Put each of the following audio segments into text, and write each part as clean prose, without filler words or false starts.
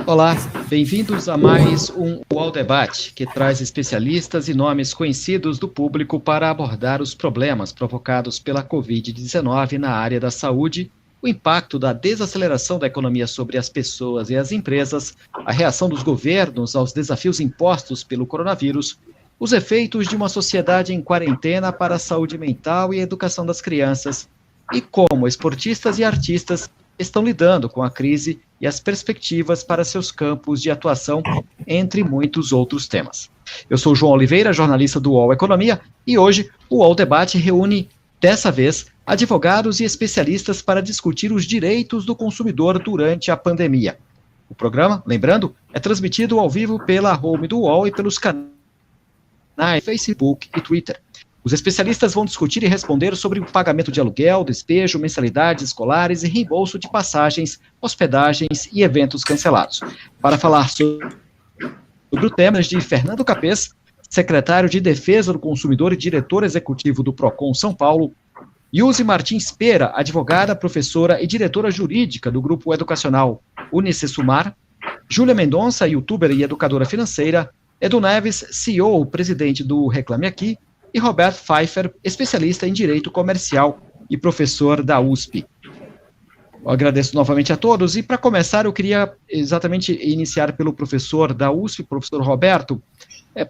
Olá, bem-vindos a mais um UOL Debate, que traz especialistas e nomes conhecidos do público para abordar os problemas provocados pela Covid-19 na área da saúde, o impacto da desaceleração da economia sobre as pessoas e as empresas, a reação dos governos aos desafios impostos pelo coronavírus, os efeitos de uma sociedade em quarentena para a saúde mental e a educação das crianças, e como esportistas e artistas estão lidando com a crise e as perspectivas para seus campos de atuação, entre muitos outros temas. Eu sou João Oliveira, jornalista do UOL Economia, e hoje o UOL Debate reúne, dessa vez, advogados e especialistas para discutir os direitos do consumidor durante a pandemia. O programa, lembrando, é transmitido ao vivo pela home do UOL e pelos canais Facebook e Twitter. Os especialistas vão discutir e responder sobre o pagamento de aluguel, despejo, mensalidades escolares e reembolso de passagens, hospedagens e eventos cancelados. Para falar sobre o tema de Fernando Capês, secretário de Defesa do Consumidor e diretor executivo do Procon São Paulo, Ilse Martins Pera, advogada, professora e diretora jurídica do Grupo Educacional Unicesumar, Júlia Mendonça, youtuber e educadora financeira, Edu Neves, CEO, presidente do Reclame Aqui, e Roberto Pfeiffer, especialista em Direito Comercial e professor da USP. Eu agradeço novamente a todos, e para começar eu queria exatamente iniciar pelo professor da USP, professor Roberto.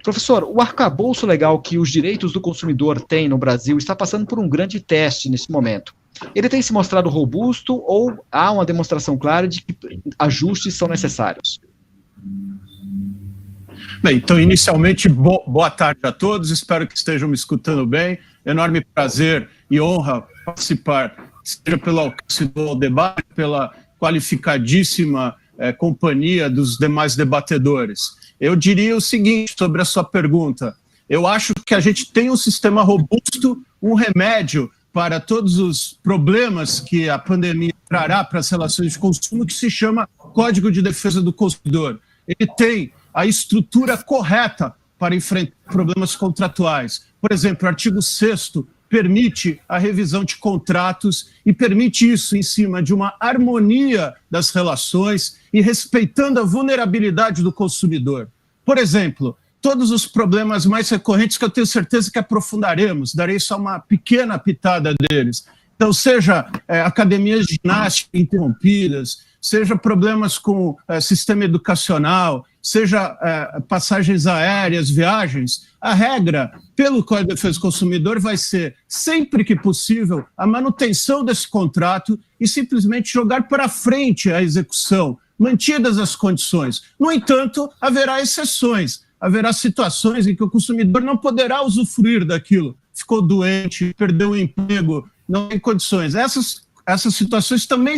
Professor, o arcabouço legal que os direitos do consumidor têm no Brasil está passando por um grande teste nesse momento. Ele tem se mostrado robusto ou há uma demonstração clara de que ajustes são necessários? Bem, então, inicialmente, boa tarde a todos, espero que estejam me escutando bem. Enorme prazer e honra participar, seja pelo alcance do debate, pela qualificadíssima companhia dos demais debatedores. Eu diria o seguinte sobre a sua pergunta: eu acho que a gente tem um sistema robusto, um remédio para todos os problemas que a pandemia trará para as relações de consumo, que se chama Código de Defesa do Consumidor. Ele tem a estrutura correta para enfrentar problemas contratuais. Por exemplo, o artigo 6º permite a revisão de contratos e permite isso em cima de uma harmonia das relações e respeitando a vulnerabilidade do consumidor. Por exemplo, todos os problemas mais recorrentes que eu tenho certeza que aprofundaremos, darei só uma pequena pitada deles. Então, seja academias de ginástica interrompidas, seja problemas com sistema educacional, seja passagens aéreas, viagens, a regra, pelo Código de Defesa do Consumidor, vai ser, sempre que possível, a manutenção desse contrato e simplesmente jogar para frente a execução, mantidas as condições. No entanto, haverá exceções, haverá situações em que o consumidor não poderá usufruir daquilo. Ficou doente, perdeu o emprego, não tem condições. Essas situações também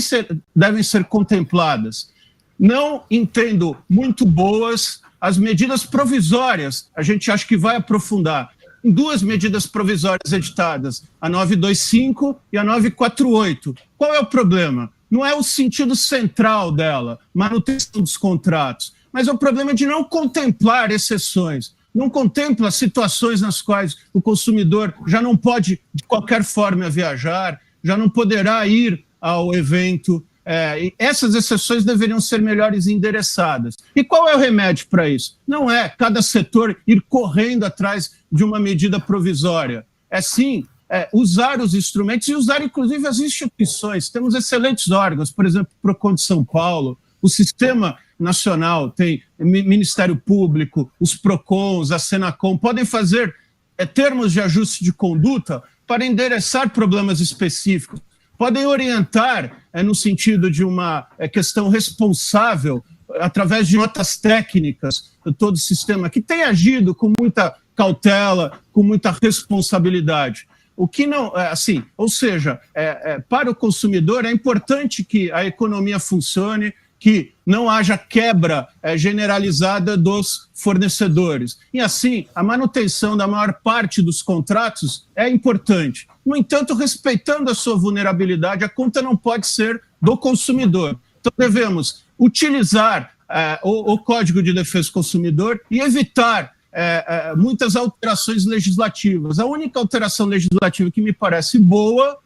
devem ser contempladas. Não entendo muito boas as medidas provisórias, a gente acha que vai aprofundar. Em duas medidas provisórias editadas, a 925 e a 948. Qual é o problema? Não é o sentido central dela, manutenção dos contratos, mas é o problema de não contemplar exceções. Não contempla situações nas quais o consumidor já não pode, de qualquer forma, viajar, já não poderá ir ao evento. Essas exceções deveriam ser melhores endereçadas. E qual é o remédio para isso? Não é cada setor ir correndo atrás de uma medida provisória. É sim usar os instrumentos e usar, inclusive, as instituições. Temos excelentes órgãos, por exemplo, o Procon de São Paulo, o Sistema Nacional, tem Ministério Público, os Procons, a Senacom, podem fazer termos de ajuste de conduta para endereçar problemas específicos. Podem orientar no sentido de uma questão responsável, através de notas técnicas, todo o sistema que tem agido com muita cautela, com muita responsabilidade. O que não, assim, ou seja, para o consumidor é importante que a economia funcione, que não haja quebra generalizada dos fornecedores. E assim, a manutenção da maior parte dos contratos é importante. No entanto, respeitando a sua vulnerabilidade, a conta não pode ser do consumidor. Então, devemos utilizar o Código de Defesa do Consumidor e evitar muitas alterações legislativas. A única alteração legislativa que me parece boa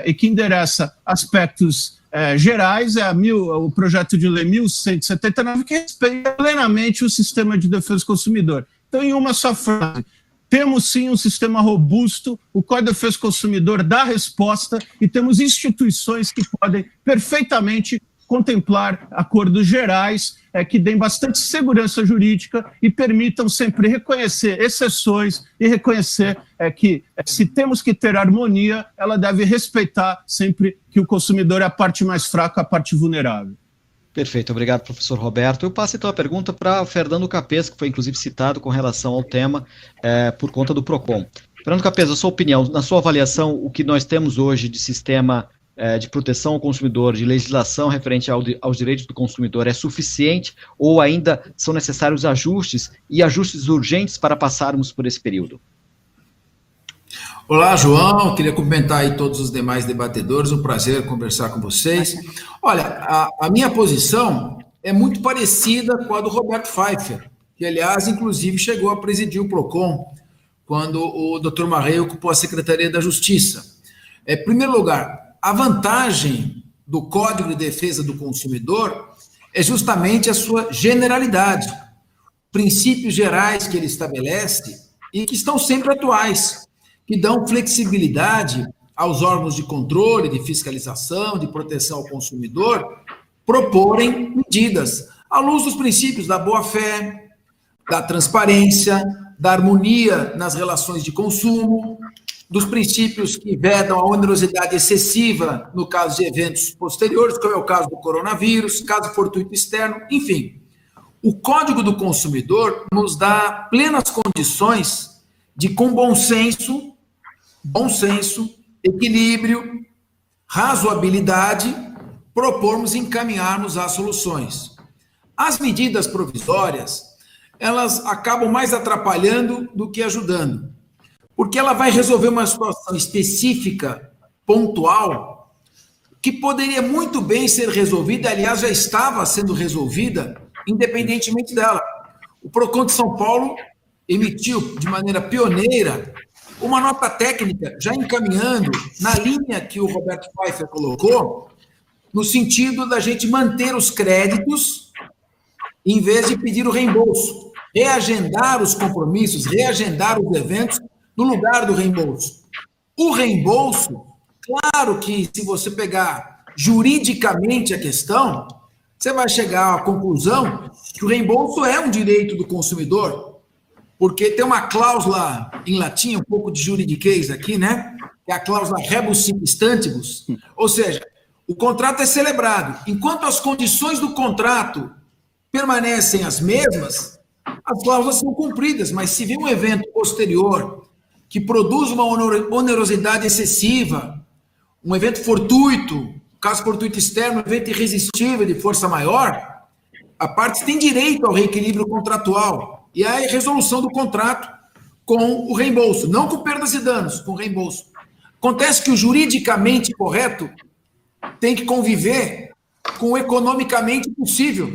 e que endereça aspectos gerais, o projeto de lei 1179, que respeita plenamente o sistema de defesa do consumidor. Então, em uma só frase, temos sim um sistema robusto, o Código de Defesa do Consumidor dá resposta e temos instituições que podem perfeitamente contemplar acordos gerais que deem bastante segurança jurídica e permitam sempre reconhecer exceções e reconhecer que, se temos que ter harmonia, ela deve respeitar sempre que o consumidor é a parte mais fraca, a parte vulnerável. Perfeito, obrigado, professor Roberto. Eu passo então a pergunta para Fernando Capês, que foi inclusive citado com relação ao tema por conta do PROCON. Fernando Capês, a sua opinião, na sua avaliação, o que nós temos hoje de sistema de proteção ao consumidor, de legislação referente aos direitos do consumidor é suficiente ou ainda são necessários ajustes e ajustes urgentes para passarmos por esse período? Olá, João, queria cumprimentar aí todos os demais debatedores, um prazer conversar com vocês. Olha, a minha posição é muito parecida com a do Roberto Pfeiffer, que, aliás, inclusive, chegou a presidir o PROCON, quando o Dr. Marrei ocupou a Secretaria da Justiça. Em primeiro lugar, a vantagem do Código de Defesa do Consumidor é justamente a sua generalidade, princípios gerais que ele estabelece e que estão sempre atuais, que dão flexibilidade aos órgãos de controle, de fiscalização, de proteção ao consumidor, proporem medidas à luz dos princípios da boa-fé, da transparência, da harmonia nas relações de consumo, dos princípios que vedam a onerosidade excessiva no caso de eventos posteriores, como é o caso do coronavírus, caso fortuito externo, enfim. O Código do Consumidor nos dá plenas condições de, com bom senso, equilíbrio, razoabilidade, propormos e encaminharmos as soluções. As medidas provisórias, elas acabam mais atrapalhando do que ajudando, porque ela vai resolver uma situação específica, pontual, que poderia muito bem ser resolvida, aliás, já estava sendo resolvida, independentemente dela. O PROCON de São Paulo emitiu, de maneira pioneira, uma nota técnica, já encaminhando na linha que o Roberto Pfeiffer colocou, no sentido da gente manter os créditos, em vez de pedir o reembolso, reagendar os compromissos, reagendar os eventos, no lugar do reembolso. O reembolso, claro que se você pegar juridicamente a questão, você vai chegar à conclusão que o reembolso é um direito do consumidor, porque tem uma cláusula em latim, um pouco de juridiquês aqui, né? Que é a cláusula rebus sic stantibus, ou seja, o contrato é celebrado. Enquanto as condições do contrato permanecem as mesmas, as cláusulas são cumpridas, mas se vem um evento posterior que produz uma onerosidade excessiva, um evento fortuito, caso fortuito externo, um evento irresistível de força maior, a parte tem direito ao reequilíbrio contratual e à resolução do contrato com o reembolso, não com perdas e danos, com reembolso. Acontece que o juridicamente correto tem que conviver com o economicamente possível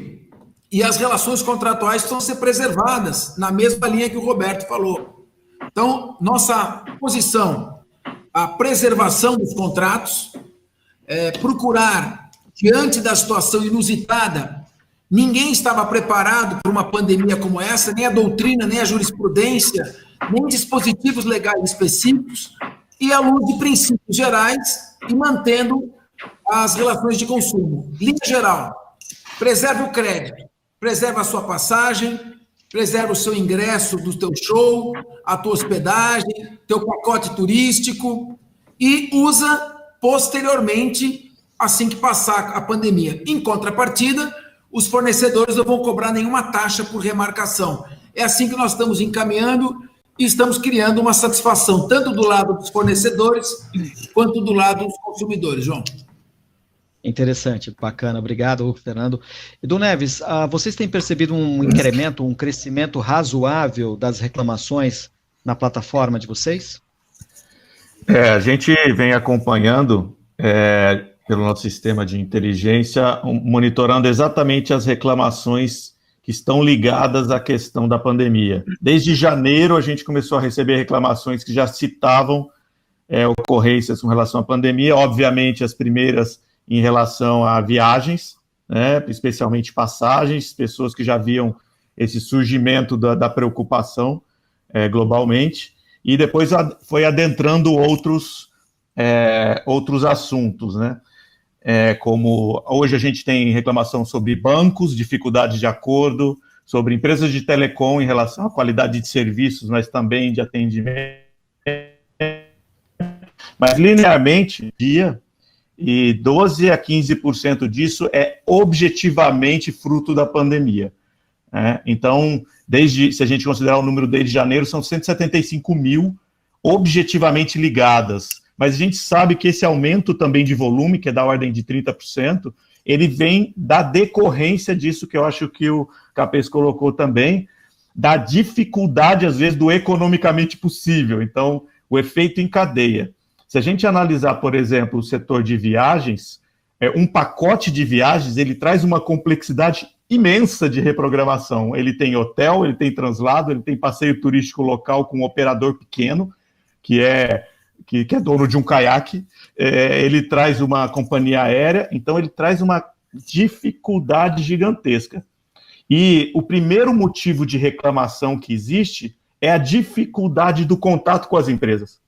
e as relações contratuais precisam ser preservadas na mesma linha que o Roberto falou. Então, nossa posição, a preservação dos contratos, procurar, diante da situação inusitada, ninguém estava preparado para uma pandemia como essa, nem a doutrina, nem a jurisprudência, nem dispositivos legais específicos, e à luz de princípios gerais e mantendo as relações de consumo. Linha geral, preserve o crédito, preserve a sua passagem, preserva o seu ingresso do teu show, a tua hospedagem, teu pacote turístico e usa posteriormente, assim que passar a pandemia. Em contrapartida, os fornecedores não vão cobrar nenhuma taxa por remarcação. É assim que nós estamos encaminhando e estamos criando uma satisfação, tanto do lado dos fornecedores, quanto do lado dos consumidores, João. Interessante, bacana, obrigado, Fernando. Edu Neves, vocês têm percebido um incremento, um crescimento razoável das reclamações na plataforma de vocês? A gente vem acompanhando pelo nosso sistema de inteligência, monitorando exatamente as reclamações que estão ligadas à questão da pandemia. Desde janeiro, a gente começou a receber reclamações que já citavam ocorrências com relação à pandemia, obviamente as primeiras em relação a viagens, né, especialmente passagens, pessoas que já viam esse surgimento da preocupação globalmente, e depois foi adentrando outros assuntos, né? Como hoje a gente tem reclamação sobre bancos, dificuldade de acordo, sobre empresas de telecom em relação à qualidade de serviços, mas também de atendimento. Mas linearmente, dia, e 12 a 15% disso é objetivamente fruto da pandemia. Então, se a gente considerar o número desde janeiro, são 175 mil objetivamente ligadas. Mas a gente sabe que esse aumento também de volume, que é da ordem de 30%, ele vem da decorrência disso que eu acho que o Capês colocou também, da dificuldade, às vezes, do economicamente possível. Então, o efeito em cadeia. Se a gente analisar, por exemplo, o setor de viagens, um pacote de viagens, ele traz uma complexidade imensa de reprogramação. Ele tem hotel, ele tem translado, ele tem passeio turístico local com um operador pequeno, que é dono de um caiaque, ele traz uma companhia aérea, então ele traz uma dificuldade gigantesca. E o primeiro motivo de reclamação que existe é a dificuldade do contato com as empresas.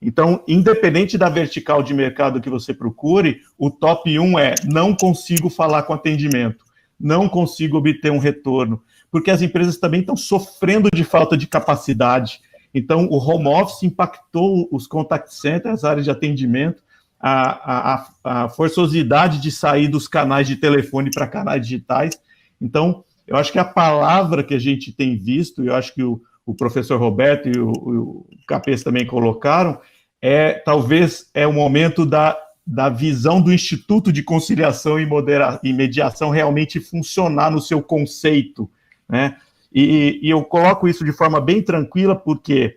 Então, independente da vertical de mercado que você procure, o top 1 é: não consigo falar com atendimento, não consigo obter um retorno, porque as empresas também estão sofrendo de falta de capacidade. Então, o home office impactou os contact centers, as áreas de atendimento, a forçosidade de sair dos canais de telefone para canais digitais. Então, eu acho que a palavra que a gente tem visto, eu acho que o professor Roberto e o Capês também colocaram, talvez o momento da visão do Instituto de Conciliação e Mediação realmente funcionar no seu conceito, né? E eu coloco isso de forma bem tranquila, porque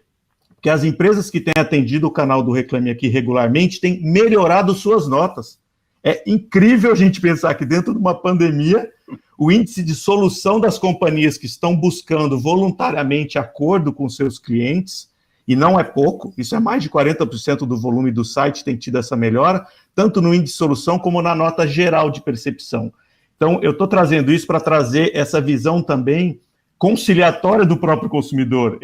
as empresas que têm atendido o canal do Reclame Aqui regularmente têm melhorado suas notas. É incrível a gente pensar que dentro de uma pandemia, o índice de solução das companhias que estão buscando voluntariamente acordo com seus clientes, e não é pouco, isso é mais de 40% do volume do site tem tido essa melhora, tanto no índice de solução como na nota geral de percepção. Então, eu estou trazendo isso para trazer essa visão também conciliatória do próprio consumidor.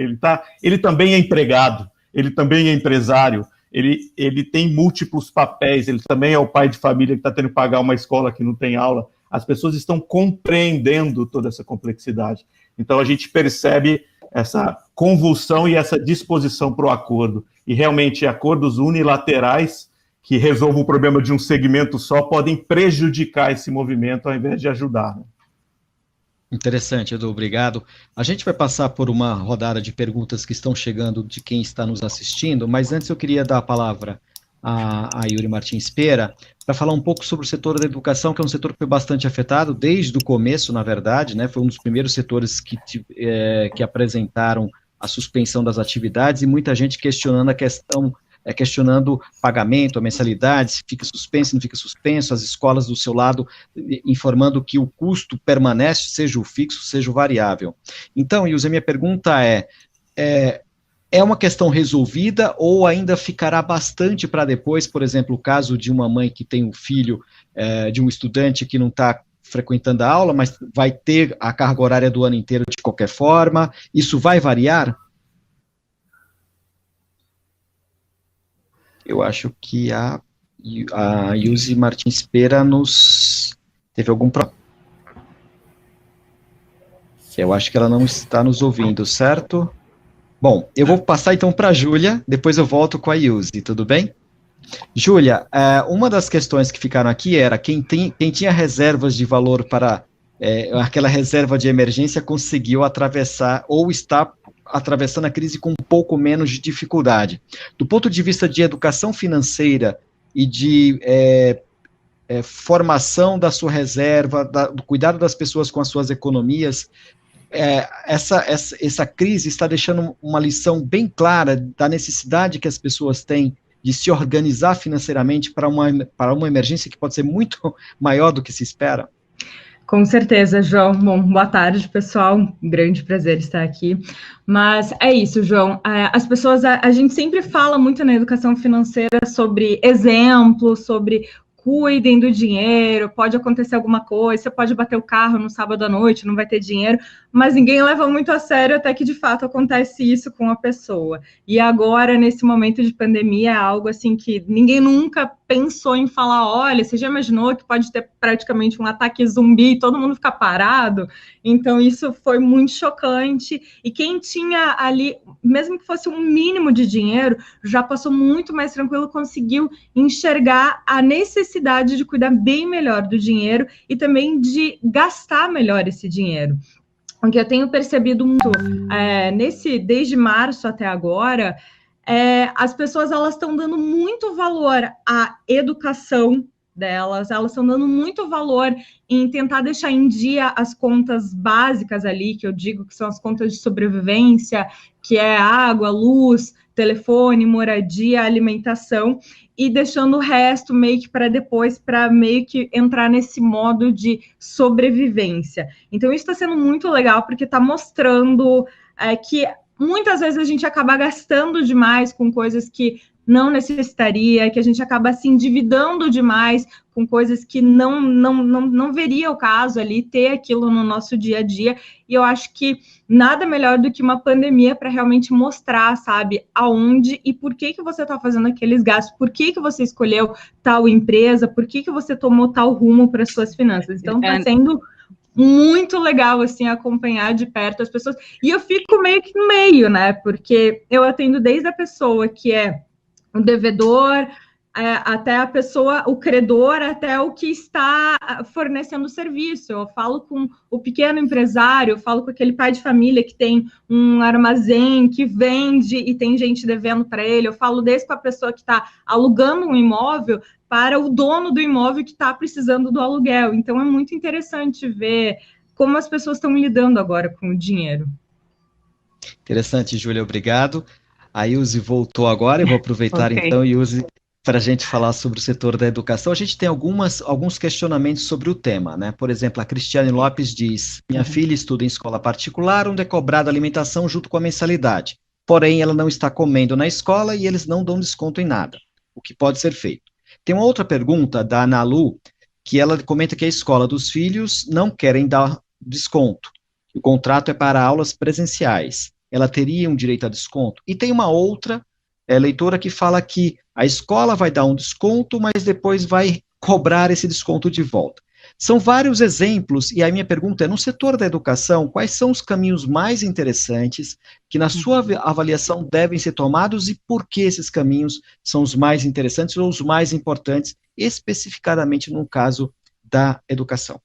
Ele também é empregado, ele também é empresário, ele tem múltiplos papéis, ele também é o pai de família que está tendo que pagar uma escola que não tem aula. As pessoas estão compreendendo toda essa complexidade. Então, a gente percebe essa convulsão e essa disposição para o acordo. E, realmente, acordos unilaterais que resolvam o problema de um segmento só podem prejudicar esse movimento ao invés de ajudar. Interessante, Edu, obrigado. A gente vai passar por uma rodada de perguntas que estão chegando de quem está nos assistindo, mas antes eu queria dar a palavra a Yuri Martins Pera para falar um pouco sobre o setor da educação, que é um setor que foi bastante afetado desde o começo, na verdade, né? Foi um dos primeiros setores que apresentaram a suspensão das atividades e muita gente questionando a questão, questionando pagamento, a mensalidade, se fica suspenso, não fica suspenso, as escolas do seu lado informando que o custo permanece, seja o fixo, seja o variável. Então, Yuri, a minha pergunta é uma questão resolvida ou ainda ficará bastante para depois? Por exemplo, o caso de uma mãe que tem um filho de um estudante que não está frequentando a aula, mas vai ter a carga horária do ano inteiro de qualquer forma, isso vai variar? Eu acho que a Yuri Martins Pera teve algum problema. Eu acho que ela não está nos ouvindo, certo? Bom, eu vou passar então para a Júlia, depois eu volto com a Yuri, tudo bem? Júlia, uma das questões que ficaram aqui era quem tinha reservas de valor para aquela reserva de emergência conseguiu atravessar ou está atravessando a crise com um pouco menos de dificuldade. Do ponto de vista de educação financeira e de formação da sua reserva, do cuidado das pessoas com as suas economias, essa crise está deixando uma lição bem clara da necessidade que as pessoas têm de se organizar financeiramente para uma emergência que pode ser muito maior do que se espera? Com certeza, João. Bom, boa tarde, pessoal. Um grande prazer estar aqui. Mas é isso, João. As pessoas, a gente sempre fala muito na educação financeira sobre exemplos, sobre cuidem do dinheiro, pode acontecer alguma coisa, você pode bater o carro no sábado à noite, não vai ter dinheiro, mas ninguém leva muito a sério até que de fato acontece isso com a pessoa. E agora, nesse momento de pandemia, é algo assim que ninguém nunca pensou em falar, olha, você já imaginou que pode ter praticamente um ataque zumbi e todo mundo ficar parado? Então isso foi muito chocante, e quem tinha ali, mesmo que fosse um mínimo de dinheiro, já passou muito mais tranquilo, conseguiu enxergar a necessidade de cuidar bem melhor do dinheiro e também de gastar melhor esse dinheiro. O que eu tenho percebido muito desde março até agora, as pessoas elas estão dando muito valor à educação delas, elas estão dando muito valor em tentar deixar em dia as contas básicas ali, que eu digo que são as contas de sobrevivência, que é água, luz, telefone, moradia, alimentação, e deixando o resto meio que para depois, para meio que entrar nesse modo de sobrevivência. Então, isso está sendo muito legal, porque está mostrando que muitas vezes a gente acaba gastando demais com coisas que não necessitaria, que a gente acaba se endividando demais com coisas que não veria o caso ali, ter aquilo no nosso dia a dia, e eu acho que nada melhor do que uma pandemia para realmente mostrar, sabe, aonde e por que você está fazendo aqueles gastos, por que você escolheu tal empresa, por que você tomou tal rumo para as suas finanças. Então, está sendo muito legal, assim, acompanhar de perto as pessoas, e eu fico meio que no meio, né, porque eu atendo desde a pessoa que é o devedor, até a pessoa, o credor, até o que está fornecendo o serviço. Eu falo com o pequeno empresário, eu falo com aquele pai de família que tem um armazém, que vende e tem gente devendo para ele. Eu falo desde com a pessoa que está alugando um imóvel para o dono do imóvel que está precisando do aluguel. Então, é muito interessante ver como as pessoas estão lidando agora com o dinheiro. Interessante, Júlia, obrigado. A Ilse voltou agora, eu vou aproveitar então, Ilse, para a gente falar sobre o setor da educação. A gente tem alguns questionamentos sobre o tema, né? Por exemplo, a Cristiane Lopes diz: minha filha estuda em escola particular, onde é cobrada alimentação junto com a mensalidade. Porém, ela não está comendo na escola e eles não dão desconto em nada. O que pode ser feito? Tem uma outra pergunta da Ana Lu, que ela comenta que a escola dos filhos não querem dar desconto. O contrato é para aulas presenciais. Ela teria um direito a desconto? E tem uma outra leitora que fala que a escola vai dar um desconto, mas depois vai cobrar esse desconto de volta. São vários exemplos, e a minha pergunta é, no setor da educação, quais são os caminhos mais interessantes que, na sua avaliação, devem ser tomados e por que esses caminhos são os mais interessantes ou os mais importantes, especificadamente no caso da educação?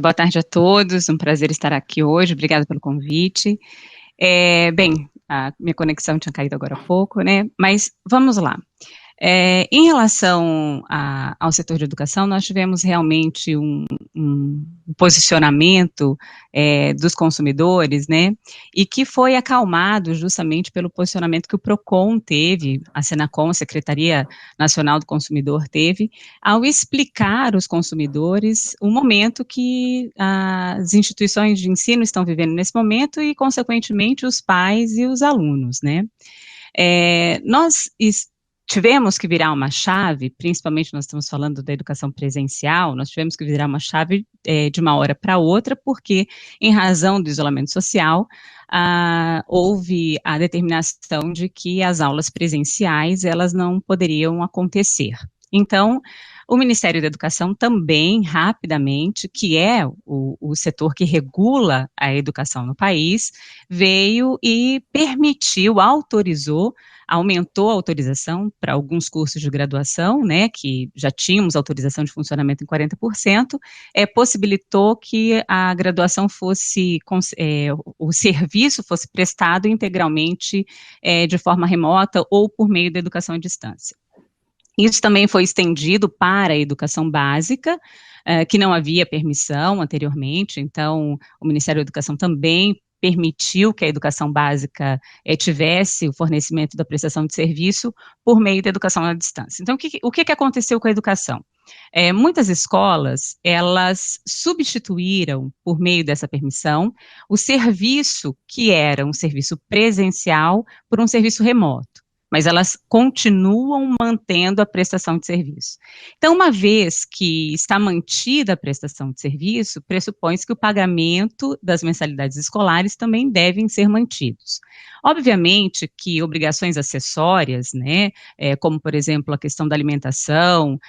Boa tarde a todos, um prazer estar aqui hoje, obrigada pelo convite. Bem, a minha conexão tinha caído agora há pouco, né? Mas vamos lá. Em relação ao setor de educação, nós tivemos realmente um posicionamento dos consumidores, né? E que foi acalmado justamente pelo posicionamento que o PROCON teve, a Senacom, a Secretaria Nacional do Consumidor, teve, ao explicar aos consumidores o momento que as instituições de ensino estão vivendo nesse momento e, consequentemente, os pais e os alunos, né? Nós tivemos que virar uma chave, principalmente nós estamos falando da educação presencial, nós tivemos que virar uma chave de uma hora para outra, porque, em razão do isolamento social, houve a determinação de que as aulas presenciais, elas não poderiam acontecer. Então, o Ministério da Educação também, rapidamente, que é o setor que regula a educação no país, veio e permitiu, autorizou, aumentou a autorização para alguns cursos de graduação, né, que já tínhamos autorização de funcionamento em 40%, possibilitou que a graduação fosse, o serviço fosse prestado integralmente de forma remota ou por meio da educação à distância. Isso também foi estendido para a educação básica, que não havia permissão anteriormente, então o Ministério da Educação também permitiu que a educação básica tivesse o fornecimento da prestação de serviço por meio da educação à distância. Então, o que aconteceu com a educação? Muitas escolas, elas substituíram, por meio dessa permissão, o serviço que era um serviço presencial por um serviço remoto, mas elas continuam mantendo a prestação de serviço. Então, uma vez que está mantida a prestação de serviço, pressupõe-se que o pagamento das mensalidades escolares também devem ser mantidos. Obviamente que obrigações acessórias, né, como, por exemplo, a questão da alimentação,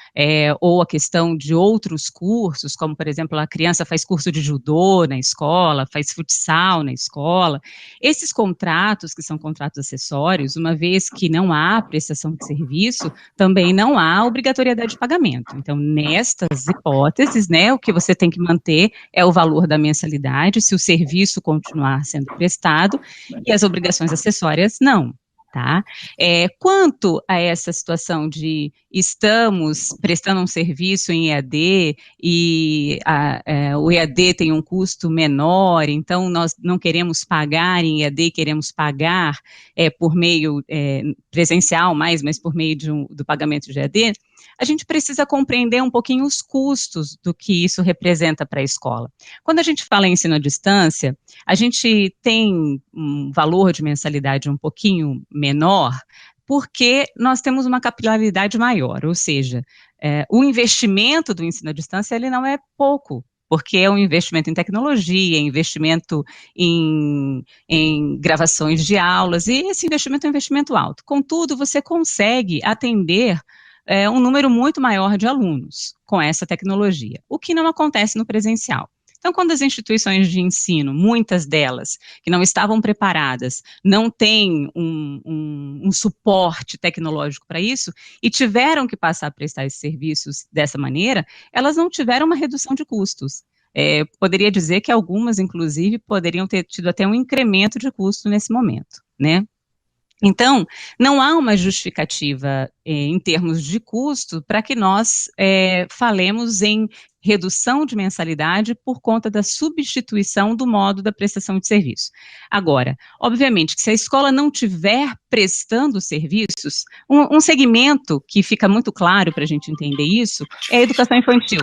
ou a questão de outros cursos, como, por exemplo, a criança faz curso de judô na escola, faz futsal na escola, esses contratos, que são contratos acessórios, uma vez que não há prestação de serviço, também não há obrigatoriedade de pagamento. Então, nestas hipóteses, né, o que você tem que manter é o valor da mensalidade, se o serviço continuar sendo prestado, e as obrigações acessórias, não, tá? Quanto a essa situação de estamos prestando um serviço em EAD e o EAD tem um custo menor, então nós não queremos pagar em EAD, queremos pagar por meio presencial mas por meio do pagamento de EAD, a gente precisa compreender um pouquinho os custos do que isso representa para a escola. Quando a gente fala em ensino à distância, a gente tem um valor de mensalidade um pouquinho menor, porque nós temos uma capilaridade maior, ou seja, o investimento do ensino à distância, ele não é pouco, porque é um investimento em tecnologia, investimento em gravações de aulas, e esse investimento é um investimento alto. Contudo, você consegue atender um número muito maior de alunos com essa tecnologia, o que não acontece no presencial. Então, quando as instituições de ensino, muitas delas, que não estavam preparadas, não têm um suporte tecnológico para isso, e tiveram que passar a prestar esses serviços dessa maneira, elas não tiveram uma redução de custos. Poderia dizer que algumas, inclusive, poderiam ter tido até um incremento de custo nesse momento, né? Então, não há uma justificativa em termos de custo para que nós falemos em redução de mensalidade por conta da substituição do modo da prestação de serviço. Agora, obviamente que se a escola não tiver prestando serviços, um segmento que fica muito claro para a gente entender isso é a educação infantil.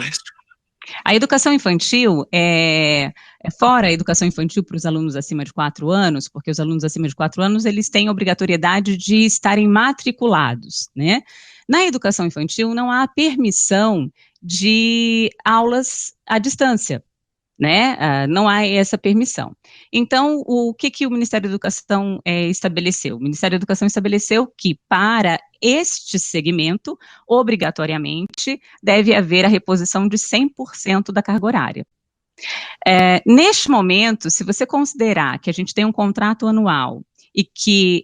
A educação infantil fora a educação infantil para os alunos acima de 4 anos, porque os alunos acima de 4 anos, eles têm obrigatoriedade de estarem matriculados, né? Na educação infantil não há permissão de aulas à distância, né? Não há essa permissão. Então, o que o Ministério da Educação estabeleceu? O Ministério da Educação estabeleceu que, para este segmento, obrigatoriamente, deve haver a reposição de 100% da carga horária. Neste momento, se você considerar que a gente tem um contrato anual e que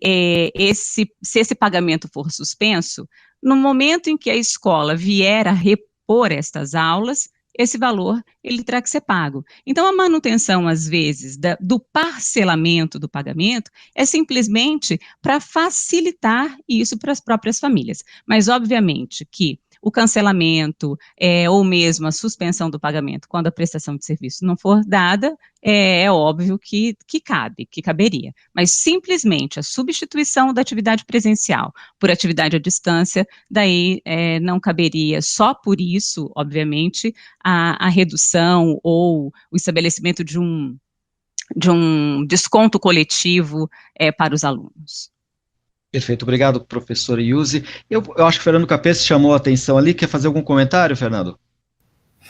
se esse pagamento for suspenso, no momento em que a escola vier a repor estas aulas, esse valor, ele terá que ser pago. Então, a manutenção, às vezes, do parcelamento do pagamento é simplesmente para facilitar isso para as próprias famílias. Mas, obviamente, que o cancelamento ou mesmo a suspensão do pagamento quando a prestação de serviço não for dada, é óbvio que caberia. Mas simplesmente a substituição da atividade presencial por atividade à distância, daí não caberia só por isso, obviamente, a redução ou o estabelecimento de um desconto coletivo para os alunos. Perfeito, obrigado, professor Iuse. Eu acho que o Fernando Capês chamou a atenção ali, quer fazer algum comentário, Fernando?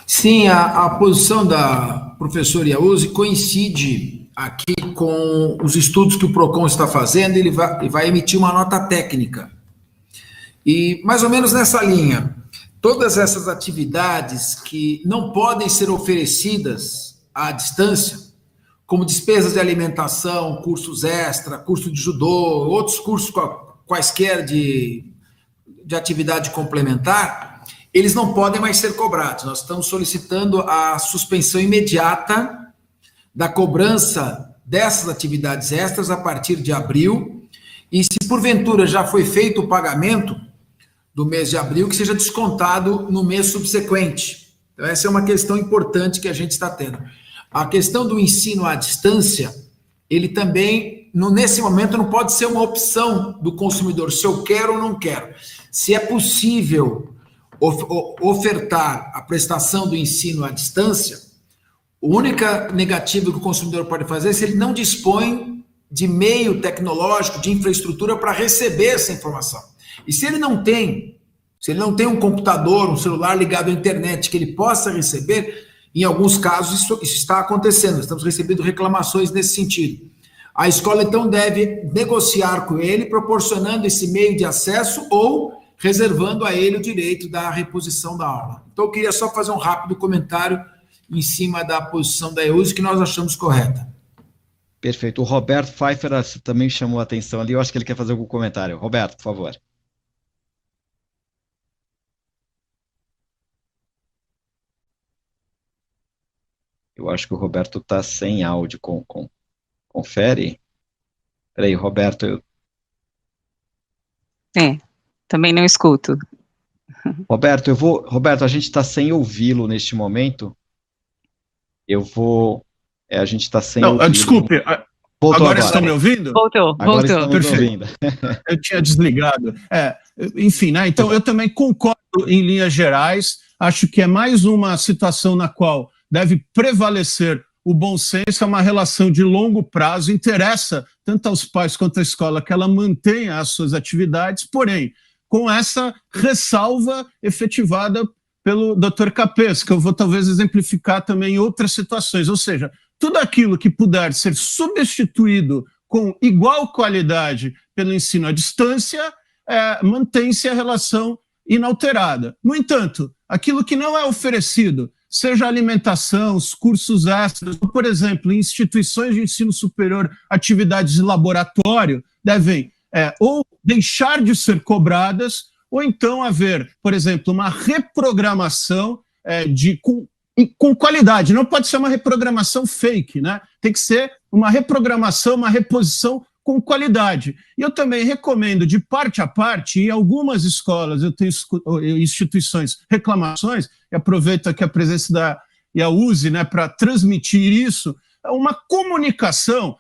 Sim, a posição da professora Iuse coincide aqui com os estudos que o PROCON está fazendo, ele vai emitir uma nota técnica. E mais ou menos nessa linha, todas essas atividades que não podem ser oferecidas à distância, como despesas de alimentação, cursos extra, curso de judô, outros cursos quaisquer de atividade complementar, eles não podem mais ser cobrados. Nós estamos solicitando a suspensão imediata da cobrança dessas atividades extras a partir de abril, e se porventura já foi feito o pagamento do mês de abril, que seja descontado no mês subsequente. Então, essa é uma questão importante que a gente está tendo. A questão do ensino à distância, ele também, nesse momento, não pode ser uma opção do consumidor, se eu quero ou não quero. Se é possível ofertar a prestação do ensino à distância, a única negativa que o consumidor pode fazer é se ele não dispõe de meio tecnológico, de infraestrutura para receber essa informação. E se ele não tem um computador, um celular ligado à internet que ele possa receber, em alguns casos isso está acontecendo, estamos recebendo reclamações nesse sentido. A escola, então, deve negociar com ele, proporcionando esse meio de acesso ou reservando a ele o direito da reposição da aula. Então, eu queria só fazer um rápido comentário em cima da posição da EUSE, que nós achamos correta. Perfeito. O Roberto Pfeiffer também chamou a atenção ali, eu acho que ele quer fazer algum comentário. Roberto, por favor. Eu acho que o Roberto está sem áudio. Confere. Peraí, Roberto. Também não escuto. Roberto, Roberto, a gente está sem ouvi-lo neste momento. A gente está sem ouvi-lo. Desculpe. Voltou agora estão me ouvindo? Voltou. Perfeito. Eu tinha desligado. Enfim, né? Então eu também concordo em linhas gerais. Acho que é mais uma situação na qual deve prevalecer o bom senso, é uma relação de longo prazo, interessa tanto aos pais quanto à escola que ela mantenha as suas atividades, porém, com essa ressalva efetivada pelo Dr. Capês, que eu vou talvez exemplificar também em outras situações, ou seja, tudo aquilo que puder ser substituído com igual qualidade pelo ensino à distância, mantém-se a relação inalterada. No entanto, aquilo que não é oferecido, seja alimentação, os cursos extras, por exemplo, em instituições de ensino superior, atividades de laboratório, devem ou deixar de ser cobradas, ou então haver, por exemplo, uma reprogramação com qualidade. Não pode ser uma reprogramação fake, né? Tem que ser uma reprogramação, uma reposição com qualidade. E eu também recomendo, de parte a parte, em algumas escolas, eu tenho instituições, reclamações, e aproveito aqui a presença da EUSE, né, para transmitir isso, uma comunicação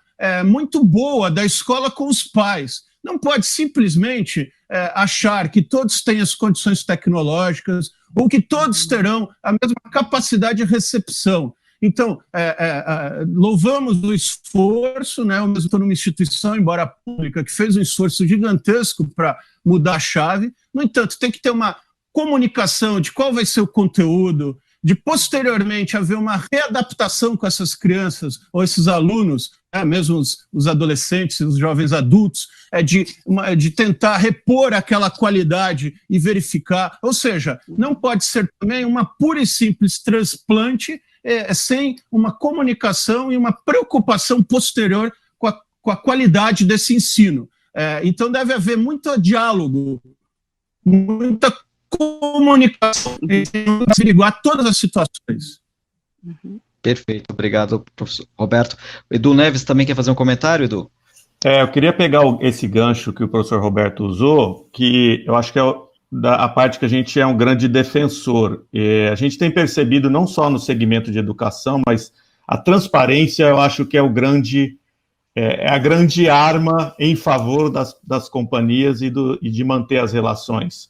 muito boa da escola com os pais. Não pode simplesmente achar que todos têm as condições tecnológicas ou que todos terão a mesma capacidade de recepção. Então, louvamos o esforço, né? Eu mesmo estou numa instituição, embora pública, que fez um esforço gigantesco para mudar a chave. No entanto, tem que ter uma comunicação de qual vai ser o conteúdo, de posteriormente haver uma readaptação com essas crianças ou esses alunos, mesmo os adolescentes, os jovens adultos, de tentar repor aquela qualidade e verificar. Ou seja, não pode ser também uma pura e simples transplante sem uma comunicação e uma preocupação posterior com a qualidade desse ensino. Então deve haver muito diálogo, muita comunicação para averiguar todas as situações. Perfeito, obrigado, professor Roberto. Edu Neves também quer fazer um comentário, Edu? Eu queria pegar esse gancho que o professor Roberto usou, que eu acho que é a parte que a gente é um grande defensor. A gente tem percebido, não só no segmento de educação, mas a transparência, eu acho que é a grande arma em favor das companhias e de manter as relações.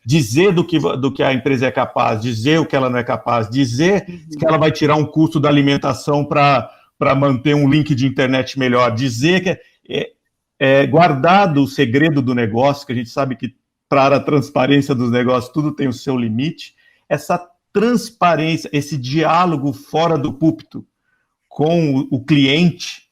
Dizer do que a empresa é capaz, dizer o que ela não é capaz, dizer que ela vai tirar um custo da alimentação para manter um link de internet melhor, dizer que guardado o segredo do negócio, que a gente sabe que para a transparência dos negócios tudo tem o seu limite, essa transparência, esse diálogo fora do púlpito com o cliente,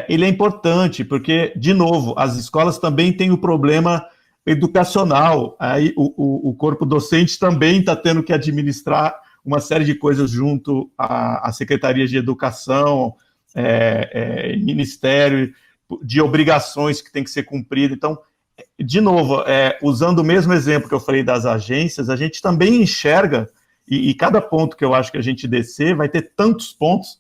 ele é importante, porque, de novo, as escolas também têm o problema educacional, aí o corpo docente também está tendo que administrar uma série de coisas junto à Secretaria de Educação, Ministério, de obrigações que tem que ser cumpridas. Então, de novo, usando o mesmo exemplo que eu falei das agências, a gente também enxerga, e cada ponto que eu acho que a gente descer vai ter tantos pontos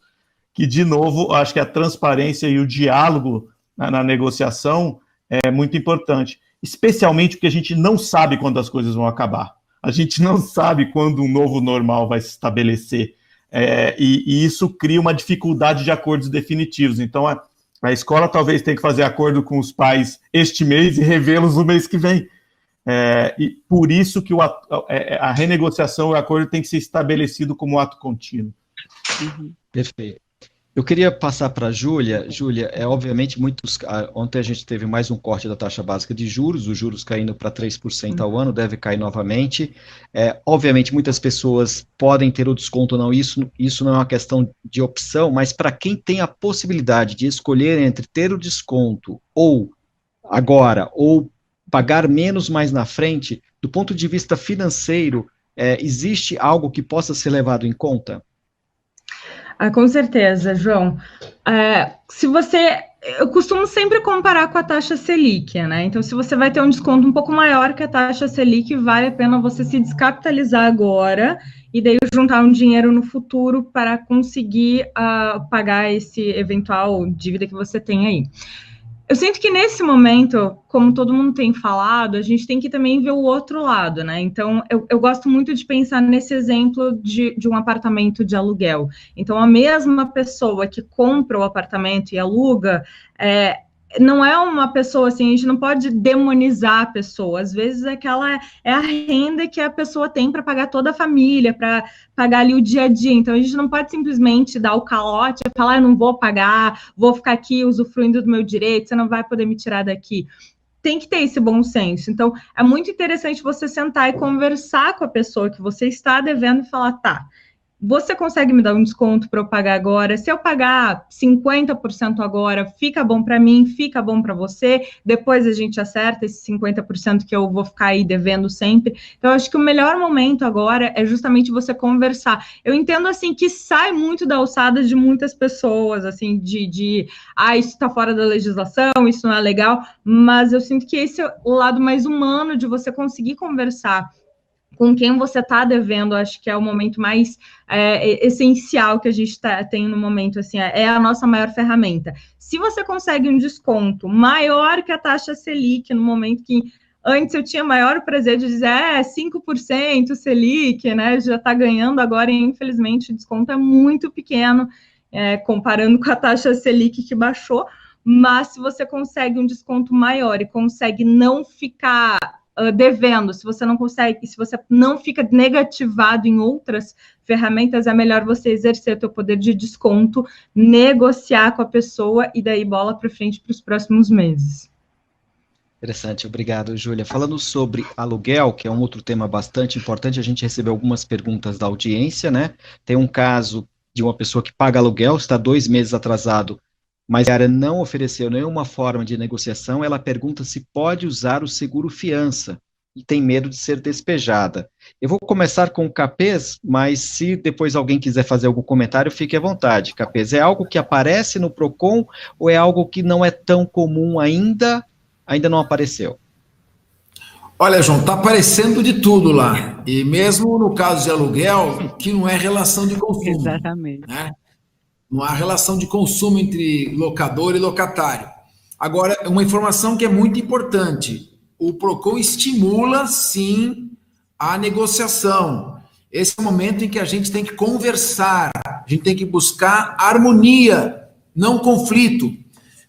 que, de novo, acho que a transparência e o diálogo na negociação é muito importante. Especialmente porque a gente não sabe quando as coisas vão acabar. A gente não sabe quando um novo normal vai se estabelecer. E isso cria uma dificuldade de acordos definitivos. Então, a escola talvez tenha que fazer acordo com os pais este mês e revê-los no mês que vem. e por isso que a renegociação, o acordo tem que ser estabelecido como ato contínuo. Perfeito. Eu queria passar para a Júlia. Júlia, obviamente, ontem a gente teve mais um corte da taxa básica de juros, os juros caindo para 3% ao ano, deve cair novamente. Obviamente, muitas pessoas podem ter o desconto, não, isso não é uma questão de opção, mas para quem tem a possibilidade de escolher entre ter o desconto ou agora, ou pagar menos mais na frente, do ponto de vista financeiro, existe algo que possa ser levado em conta? Com certeza, João. Eu costumo sempre comparar com a taxa Selic, né? Então, se você vai ter um desconto um pouco maior que a taxa Selic, vale a pena você se descapitalizar agora e daí juntar um dinheiro no futuro para conseguir pagar esse eventual dívida que você tem aí. Eu sinto que nesse momento, como todo mundo tem falado, a gente tem que também ver o outro lado, né? Então, eu gosto muito de pensar nesse exemplo de um apartamento de aluguel. Então, a mesma pessoa que compra o apartamento e aluga, não é uma pessoa assim, a gente não pode demonizar a pessoa. Às vezes, é a renda que a pessoa tem para pagar toda a família, para pagar ali o dia a dia. Então, a gente não pode simplesmente dar o calote e falar, eu não vou pagar, vou ficar aqui usufruindo do meu direito, você não vai poder me tirar daqui. Tem que ter esse bom senso. Então, é muito interessante você sentar e conversar com a pessoa que você está devendo e falar, tá, você consegue me dar um desconto para eu pagar agora? Se eu pagar 50% agora, fica bom para mim, fica bom para você, depois a gente acerta esse 50% que eu vou ficar aí devendo sempre. Então, eu acho que o melhor momento agora é justamente você conversar. Eu entendo, assim, que sai muito da alçada de muitas pessoas, assim, isso está fora da legislação, isso não é legal, mas eu sinto que esse é o lado mais humano de você conseguir conversar com quem você está devendo. Acho que é o momento mais essencial que a gente tem no momento, assim, é a nossa maior ferramenta. Se você consegue um desconto maior que a taxa Selic, no momento que antes eu tinha maior prazer de dizer, 5% Selic, né, já está ganhando agora, e infelizmente o desconto é muito pequeno, comparando com a taxa Selic que baixou, mas se você consegue um desconto maior e consegue não ficar devendo, se você não fica negativado em outras ferramentas, é melhor você exercer o teu poder de desconto, negociar com a pessoa e daí bola para frente para os próximos meses. Interessante, obrigado, Júlia. Falando sobre aluguel, que é um outro tema bastante importante, a gente recebeu algumas perguntas da audiência, né? Tem um caso de uma pessoa que paga aluguel, está 2 meses atrasado, mas a área não ofereceu nenhuma forma de negociação. Ela pergunta se pode usar o seguro fiança e tem medo de ser despejada. Eu vou começar com o Capês, mas se depois alguém quiser fazer algum comentário, fique à vontade. Capês, é algo que aparece no PROCON ou é algo que não é tão comum ainda não apareceu? Olha, João, está aparecendo de tudo lá. E mesmo no caso de aluguel, que não é relação de consumo. Exatamente. Né? Não há relação de consumo entre locador e locatário. Agora, uma informação que é muito importante: o PROCON estimula, sim, a negociação. Esse é o momento em que a gente tem que conversar, a gente tem que buscar harmonia, não conflito.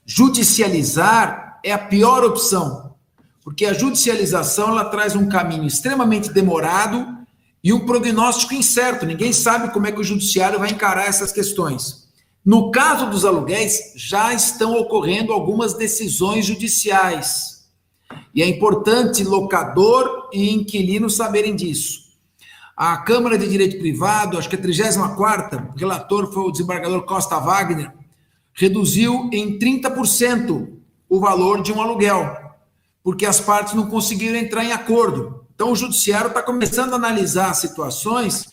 Judicializar é a pior opção, porque a judicialização ela traz um caminho extremamente demorado e um prognóstico incerto. Ninguém sabe como é que o judiciário vai encarar essas questões. No caso dos aluguéis, já estão ocorrendo algumas decisões judiciais. E é importante locador e inquilino saberem disso. A Câmara de Direito Privado, acho que a 34ª, o relator foi o desembargador Costa Wagner, reduziu em 30% o valor de um aluguel, porque as partes não conseguiram entrar em acordo. Então, o judiciário está começando a analisar situações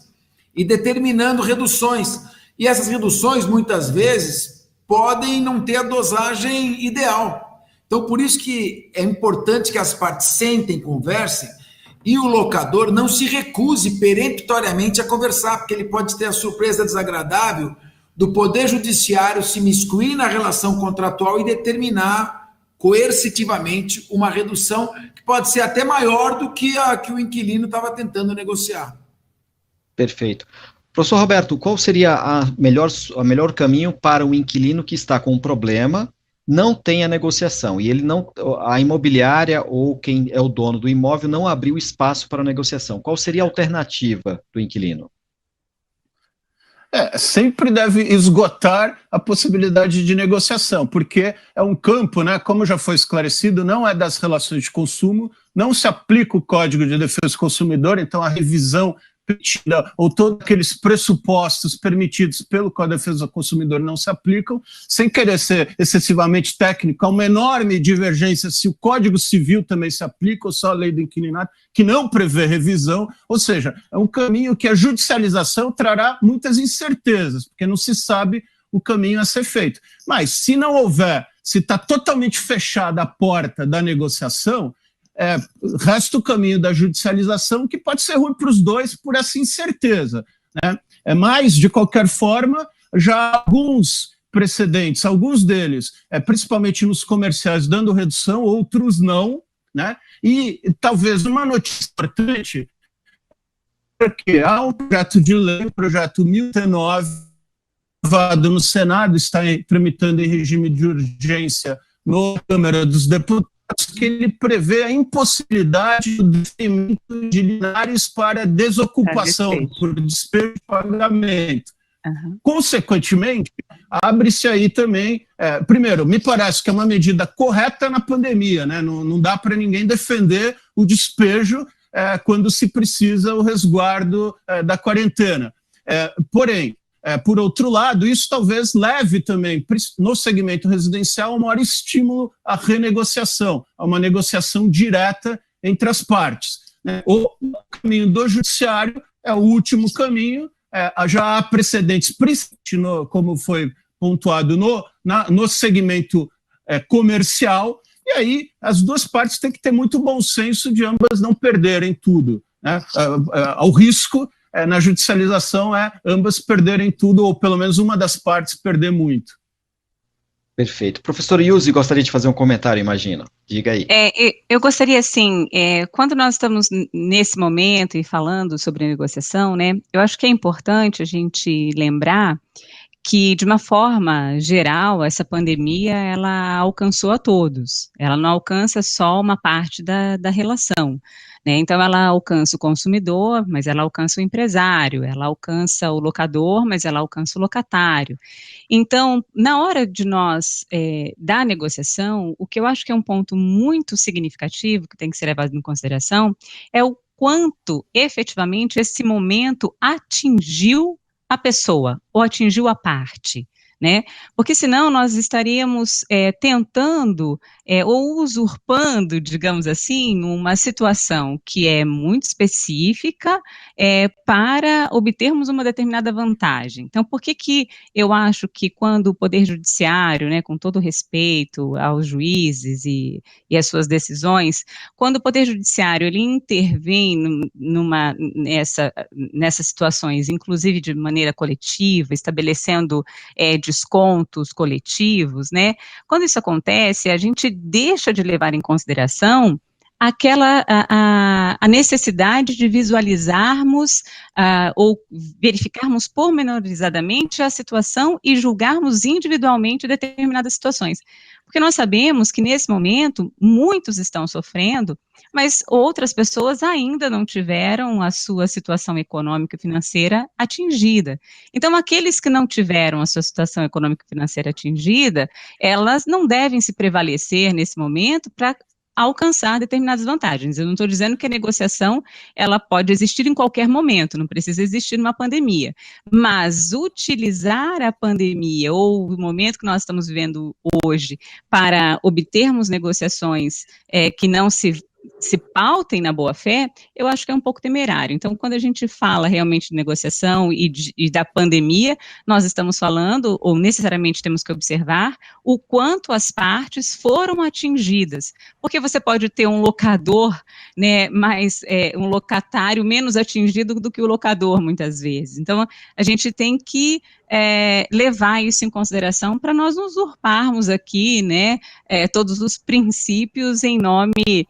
e determinando reduções. E essas reduções, muitas vezes, podem não ter a dosagem ideal. Então, por isso que é importante que as partes sentem, conversem, e o locador não se recuse peremptoriamente a conversar, porque ele pode ter a surpresa desagradável do Poder Judiciário se miscuir na relação contratual e determinar coercitivamente uma redução que pode ser até maior do que a que o inquilino estava tentando negociar. Perfeito. Professor Roberto, qual seria o melhor caminho para um inquilino que está com um problema, não tem a negociação, e a imobiliária ou quem é o dono do imóvel não abriu espaço para a negociação. Qual seria a alternativa do inquilino? Sempre deve esgotar a possibilidade de negociação, porque é um campo, né, como já foi esclarecido, não é das relações de consumo, não se aplica o Código de Defesa do Consumidor, então a revisão permitida ou todos aqueles pressupostos permitidos pelo Código de Defesa do Consumidor não se aplicam, sem querer ser excessivamente técnico, há uma enorme divergência se o Código Civil também se aplica ou só a lei do inquilinato, que não prevê revisão, ou seja, é um caminho que a judicialização trará muitas incertezas, porque não se sabe o caminho a ser feito. Mas se não houver, se está totalmente fechada a porta da negociação, resta o caminho da judicialização, que pode ser ruim para os dois por essa incerteza, né? Mas, de qualquer forma, já há alguns precedentes, alguns deles, principalmente nos comerciais, dando redução, outros não, né? E talvez uma notícia importante, porque há um projeto de lei, o projeto 1019, aprovado no Senado, está tramitando em regime de urgência na Câmara dos Deputados, que ele prevê a impossibilidade do deferimento de linares para desocupação, por despejo de pagamento. Uhum. Consequentemente, abre-se aí também, primeiro, me parece que é uma medida correta na pandemia, né? Não dá para ninguém defender o despejo quando se precisa o resguardo da quarentena. Porém, por outro lado, isso talvez leve também, no segmento residencial, a um maior estímulo à renegociação, a uma negociação direta entre as partes, né? O caminho do judiciário é o último caminho, já há precedentes, como foi pontuado no segmento comercial, e aí as duas partes têm que ter muito bom senso de ambas não perderem tudo, né? Ao risco, na judicialização, ambas perderem tudo, ou pelo menos uma das partes perder muito. Perfeito. Professor Yuzzi, gostaria de fazer um comentário, imagino. Diga aí. Eu gostaria, assim, quando nós estamos nesse momento e falando sobre negociação, né, eu acho que é importante a gente lembrar que, de uma forma geral, essa pandemia, ela alcançou a todos. Ela não alcança só uma parte da relação, né? Então, ela alcança o consumidor, mas ela alcança o empresário, ela alcança o locador, mas ela alcança o locatário. Então, na hora de nós da negociação, o que eu acho que é um ponto muito significativo, que tem que ser levado em consideração, é o quanto, efetivamente, esse momento atingiu a pessoa, ou atingiu a parte, né? Porque senão nós estaríamos tentando ou usurpando, digamos assim, uma situação que é muito específica para obtermos uma determinada vantagem. Então, por que eu acho que quando o Poder Judiciário, né, com todo respeito aos juízes e as suas decisões, quando o Poder Judiciário ele intervém nessas situações, inclusive de maneira coletiva, estabelecendo descontos coletivos, né? Quando isso acontece, a gente deixa de levar em consideração a necessidade de visualizarmos ou verificarmos pormenorizadamente a situação e julgarmos individualmente determinadas situações. Porque nós sabemos que, nesse momento, muitos estão sofrendo, mas outras pessoas ainda não tiveram a sua situação econômica e financeira atingida. Então, aqueles que não tiveram a sua situação econômica e financeira atingida, elas não devem se prevalecer nesse momento para alcançar determinadas vantagens. Eu não estou dizendo que a negociação ela pode existir em qualquer momento, não precisa existir numa pandemia, mas utilizar a pandemia ou o momento que nós estamos vivendo hoje para obtermos negociações que não se pautem na boa-fé, eu acho que é um pouco temerário. Então, quando a gente fala realmente de negociação e da pandemia, nós estamos falando, ou necessariamente temos que observar, o quanto as partes foram atingidas. Porque você pode ter um locador, né, um locatário menos atingido do que o locador, muitas vezes. Então, a gente tem que levar isso em consideração para nós não usurparmos aqui, né, todos os princípios em nome,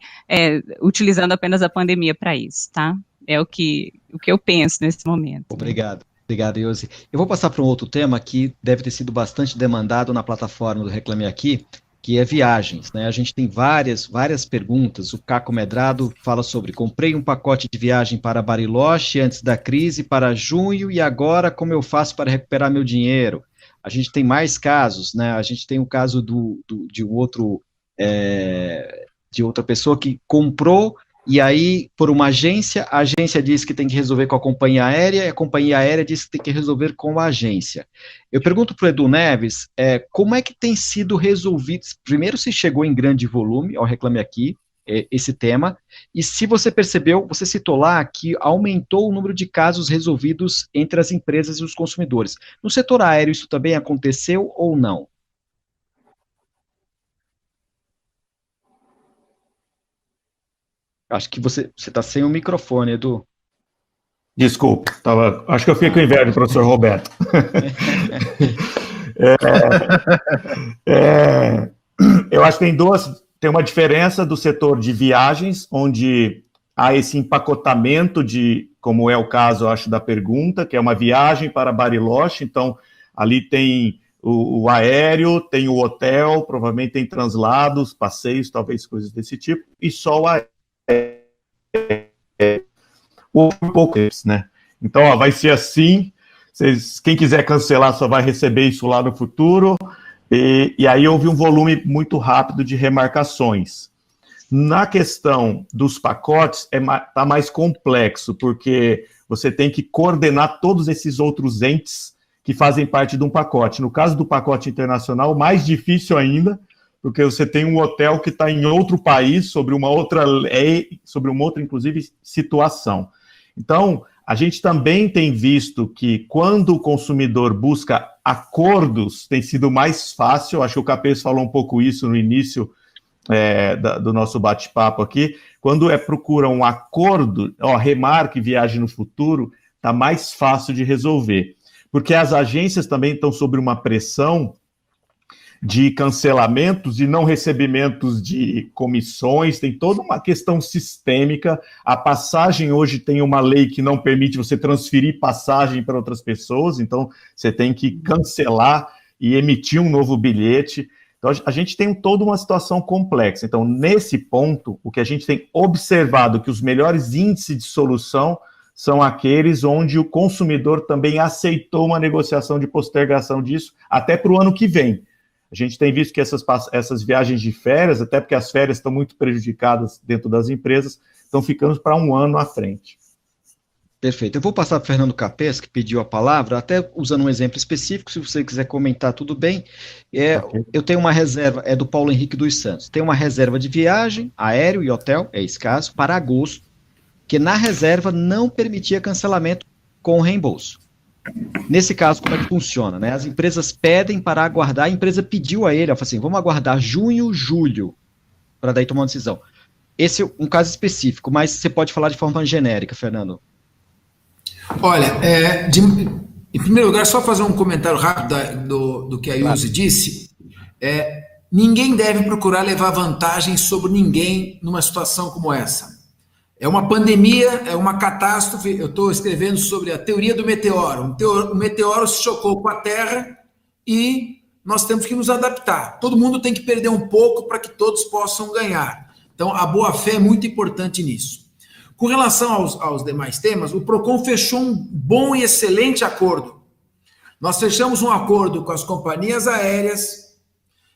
utilizando apenas a pandemia para isso, tá? É o que eu penso nesse momento. Obrigado. Obrigado, Yuzzi. Eu vou passar para um outro tema que deve ter sido bastante demandado na plataforma do Reclame Aqui, que é viagens, né? A gente tem várias perguntas. O Caco Medrado fala sobre: comprei um pacote de viagem para Bariloche antes da crise para junho e agora como eu faço para recuperar meu dinheiro? A gente tem mais casos, né? A gente tem o caso de outra pessoa que comprou e aí, por uma agência, a agência diz que tem que resolver com a companhia aérea, e a companhia aérea diz que tem que resolver com a agência. Eu pergunto para o Edu Neves, como é que tem sido resolvido, primeiro se chegou em grande volume, ao Reclame Aqui, esse tema, e se você percebeu, você citou lá que aumentou o número de casos resolvidos entre as empresas e os consumidores. No setor aéreo isso também aconteceu ou não? Acho que você está sem o microfone, Edu. Desculpa, acho que eu fiquei com inveja do professor Roberto. Eu acho que tem uma diferença do setor de viagens, onde há esse empacotamento como é o caso, eu acho, da pergunta, que é uma viagem para Bariloche, então ali tem o aéreo, tem o hotel, provavelmente tem translados, passeios, talvez coisas desse tipo, e só o aéreo. Né? Então, vai ser assim, quem quiser cancelar só vai receber isso lá no futuro, e aí houve um volume muito rápido de remarcações. Na questão dos pacotes, está mais complexo, porque você tem que coordenar todos esses outros entes que fazem parte de um pacote. No caso do pacote internacional, mais difícil ainda, porque você tem um hotel que está em outro país, sobre uma outra lei, sobre uma outra, inclusive, situação. Então, a gente também tem visto que quando o consumidor busca acordos, tem sido mais fácil, acho que o Capês falou um pouco isso no início do nosso bate-papo aqui, quando procura um acordo, remarque viagem no futuro, está mais fácil de resolver. Porque as agências também estão sob uma pressão de cancelamentos e não recebimentos de comissões, tem toda uma questão sistêmica. A passagem hoje tem uma lei que não permite você transferir passagem para outras pessoas, então você tem que cancelar e emitir um novo bilhete. Então a gente tem toda uma situação complexa. Então, nesse ponto, o que a gente tem observado que os melhores índices de solução são aqueles onde o consumidor também aceitou uma negociação de postergação disso até para o ano que vem. A gente tem visto que essas viagens de férias, até porque as férias estão muito prejudicadas dentro das empresas, estão ficando para um ano à frente. Perfeito. Eu vou passar para o Fernando Capês, que pediu a palavra, até usando um exemplo específico, se você quiser comentar, tudo bem. Okay. Eu tenho uma reserva, é do Paulo Henrique dos Santos, tem uma reserva de viagem, aéreo e hotel, é esse caso, para agosto, que na reserva não permitia cancelamento com reembolso. Nesse caso, como é que funciona, né? As empresas pedem para aguardar, a empresa pediu a ele, ela falou assim, vamos aguardar junho, julho, para daí tomar uma decisão. Esse é um caso específico, mas você pode falar de forma genérica, Fernando. Olha, em primeiro lugar, só fazer um comentário rápido do que a Ilse disse. Ninguém deve procurar levar vantagem sobre ninguém numa situação como essa. É uma pandemia, é uma catástrofe. Eu estou escrevendo sobre a teoria do meteoro. O meteoro se chocou com a Terra e nós temos que nos adaptar. Todo mundo tem que perder um pouco para que todos possam ganhar. Então, a boa-fé é muito importante nisso. Com relação aos demais temas, o PROCON fechou um bom e excelente acordo. Nós fechamos um acordo com as companhias aéreas,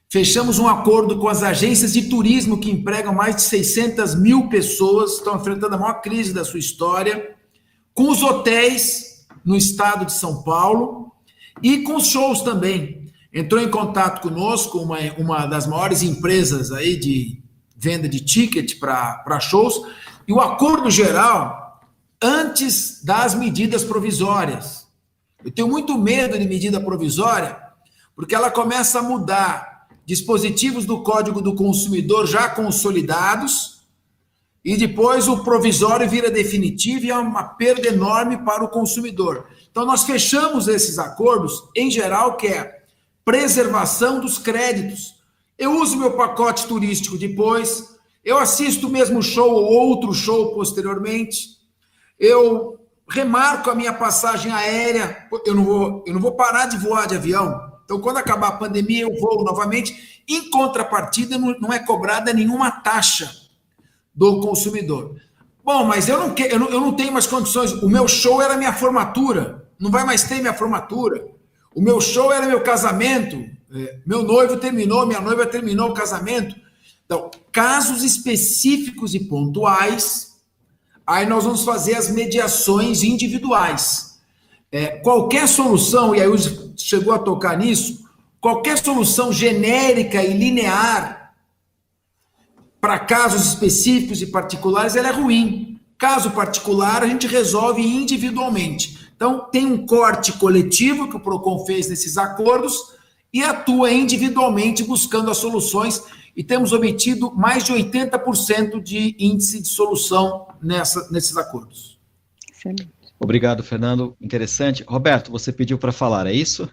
fechamos um acordo com as agências de turismo que empregam mais de 600 mil pessoas, estão enfrentando a maior crise da sua história, com os hotéis no estado de São Paulo e com os shows também. Entrou em contato conosco uma das maiores empresas aí de venda de ticket para shows, e o acordo geral antes das medidas provisórias. Eu tenho muito medo de medida provisória, porque ela começa a mudar dispositivos do Código do Consumidor já consolidados, e depois o provisório vira definitivo e é uma perda enorme para o consumidor. Então, nós fechamos esses acordos, em geral, que é preservação dos créditos. Eu uso meu pacote turístico depois, eu assisto o mesmo show ou outro show posteriormente, eu remarco a minha passagem aérea, eu não vou parar de voar de avião, Então, quando acabar a pandemia, eu vou novamente. Em contrapartida, não é cobrada nenhuma taxa do consumidor. Bom, mas eu não tenho mais condições. O meu show era minha formatura. Não vai mais ter minha formatura. O meu show era meu casamento. Meu noivo terminou, minha noiva terminou o casamento. Então, casos específicos e pontuais, aí nós vamos fazer as mediações individuais. Qualquer solução, e aí o chegou a tocar nisso, qualquer solução genérica e linear para casos específicos e particulares, ela é ruim. Caso particular, a gente resolve individualmente. Então, tem um corte coletivo que o PROCON fez nesses acordos e atua individualmente buscando as soluções, e temos obtido mais de 80% de índice de solução nesses acordos. Excelente. Obrigado, Fernando. Interessante. Roberto, você pediu para falar, é isso?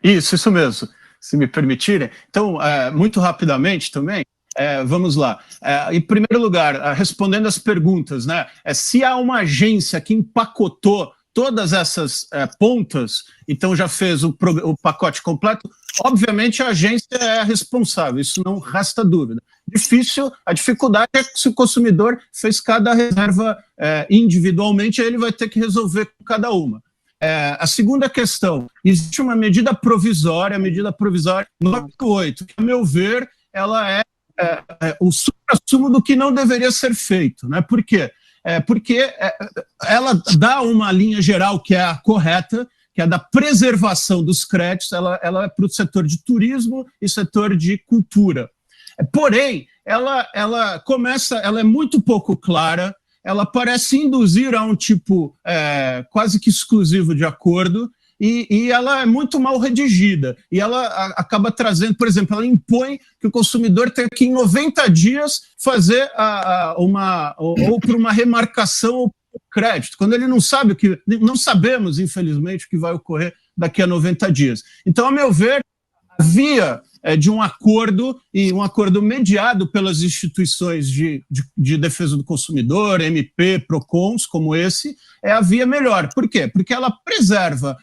Isso mesmo, se me permitirem. Então, muito rapidamente também, vamos lá. Em primeiro lugar, respondendo as perguntas, né? Se há uma agência que empacotou todas essas pontas, então já fez o pacote completo, obviamente a agência é a responsável, isso não resta dúvida. A dificuldade é que se o consumidor fez cada reserva individualmente, aí ele vai ter que resolver com cada uma. A segunda questão, existe uma medida provisória, a medida provisória 98, que, a meu ver, ela é o supra-sumo do que não deveria ser feito, né? Por quê? Porque ela dá uma linha geral que é a correta, que é a da preservação dos créditos, ela é para o setor de turismo e setor de cultura. Porém, ela é muito pouco clara, ela parece induzir a um tipo quase que exclusivo de acordo, e ela é muito mal redigida, e ela acaba trazendo, por exemplo, ela impõe que o consumidor tenha que, em 90 dias, fazer ou por uma remarcação ou crédito, quando ele não sabe não sabemos, infelizmente, o que vai ocorrer daqui a 90 dias. Então, a meu ver, a via de um acordo, e um acordo mediado pelas instituições de defesa do consumidor, MP, PROCONs, como esse, é a via melhor. Por quê? Porque ela preserva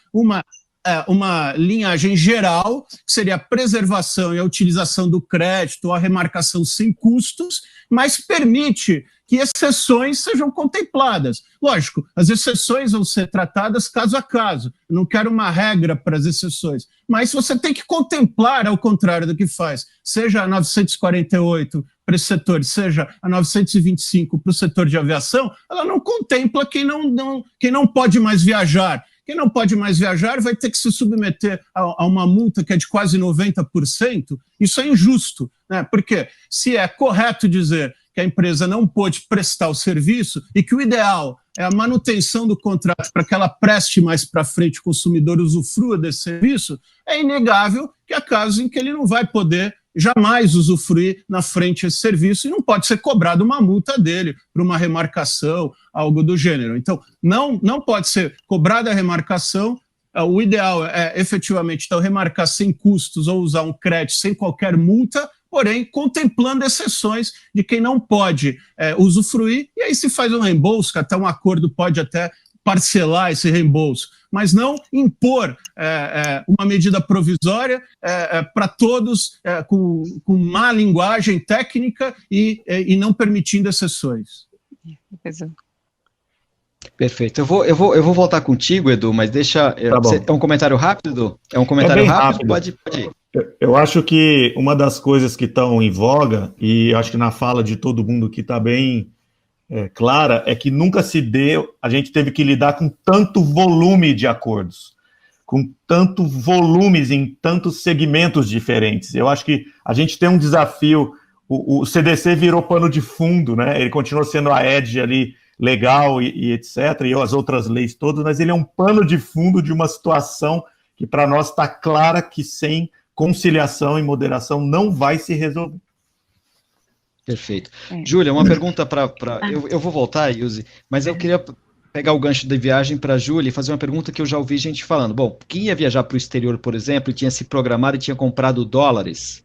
uma linhagem geral, que seria a preservação e a utilização do crédito, a remarcação sem custos, mas permite que exceções sejam contempladas. Lógico, as exceções vão ser tratadas caso a caso. Eu não quero uma regra para as exceções, mas você tem que contemplar, ao contrário do que faz, seja a 948 para esse setor, seja a 925 para o setor de aviação, ela não contempla quem não pode mais viajar. Quem não pode mais viajar vai ter que se submeter a uma multa que é de quase 90%. Isso é injusto, né? Porque se é correto dizer que a empresa não pôde prestar o serviço e que o ideal é a manutenção do contrato para que ela preste mais para frente, o consumidor usufrua desse serviço, é inegável que há casos em que ele não vai poder jamais usufruir na frente esse serviço e não pode ser cobrado uma multa dele por uma remarcação, algo do gênero. Então, não pode ser cobrada a remarcação. O ideal é efetivamente então, remarcar sem custos ou usar um crédito sem qualquer multa, porém contemplando exceções de quem não pode usufruir, e aí se faz um reembolso, que até um acordo pode até parcelar esse reembolso, mas não impor uma medida provisória para todos com má linguagem técnica e não permitindo exceções. Perfeito. Eu vou voltar contigo, Edu, mas deixa... É um comentário rápido? É um comentário rápido? Pode ir. Eu acho que uma das coisas que estão em voga, e acho que na fala de todo mundo que está bem clara, é que nunca a gente teve que lidar com tanto volume de acordos, com tanto volumes em tantos segmentos diferentes. Eu acho que a gente tem um desafio, o CDC virou pano de fundo, né? Ele continua sendo a ED ali, legal e etc., e as outras leis todas, mas ele é um pano de fundo de uma situação que para nós está clara que sem conciliação e moderação não vai se resolver. Perfeito. Júlia, uma pergunta para... Eu vou voltar, Ilse, mas eu queria pegar o gancho da viagem para a Júlia e fazer uma pergunta que eu já ouvi gente falando. Bom, quem ia viajar para o exterior, por exemplo, e tinha se programado e tinha comprado dólares,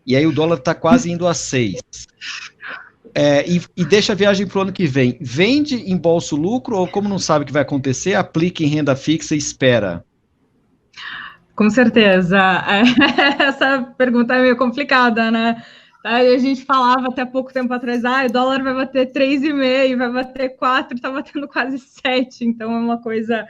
e aí o dólar está quase indo a 6. E deixa a viagem para o ano que vem. Vende em bolso lucro ou, como não sabe o que vai acontecer, aplica em renda fixa e espera? Com certeza. Essa pergunta é meio complicada, né? A gente falava até pouco tempo atrás, o dólar vai bater 3,5, vai bater 4, está batendo quase 7, então é uma coisa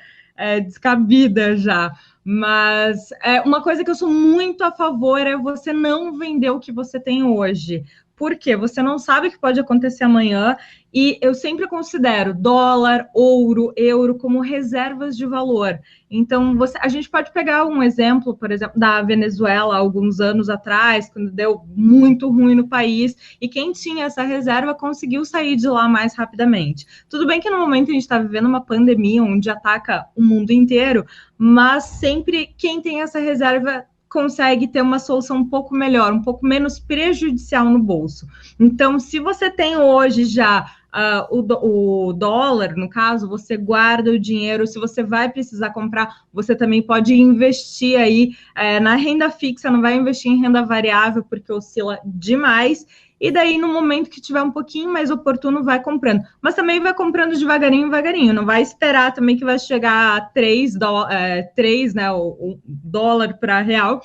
descabida já. Mas uma coisa que eu sou muito a favor é você não vender o que você tem hoje. Por quê? Você não sabe o que pode acontecer amanhã, e eu sempre considero dólar, ouro, euro como reservas de valor. Então, a gente pode pegar um exemplo, por exemplo, da Venezuela, alguns anos atrás, quando deu muito ruim no país, e quem tinha essa reserva conseguiu sair de lá mais rapidamente. Tudo bem que no momento a gente está vivendo uma pandemia onde ataca o mundo inteiro, mas sempre quem tem essa reserva consegue ter uma solução um pouco melhor, um pouco menos prejudicial no bolso. Então, se você tem hoje já o dólar, no caso, você guarda o dinheiro, se você vai precisar comprar, você também pode investir aí na renda fixa, não vai investir em renda variável, porque oscila demais, e daí, no momento que tiver um pouquinho mais oportuno, vai comprando. Mas também vai comprando devagarinho, não vai esperar também que vai chegar a 3, né, o dólar para real,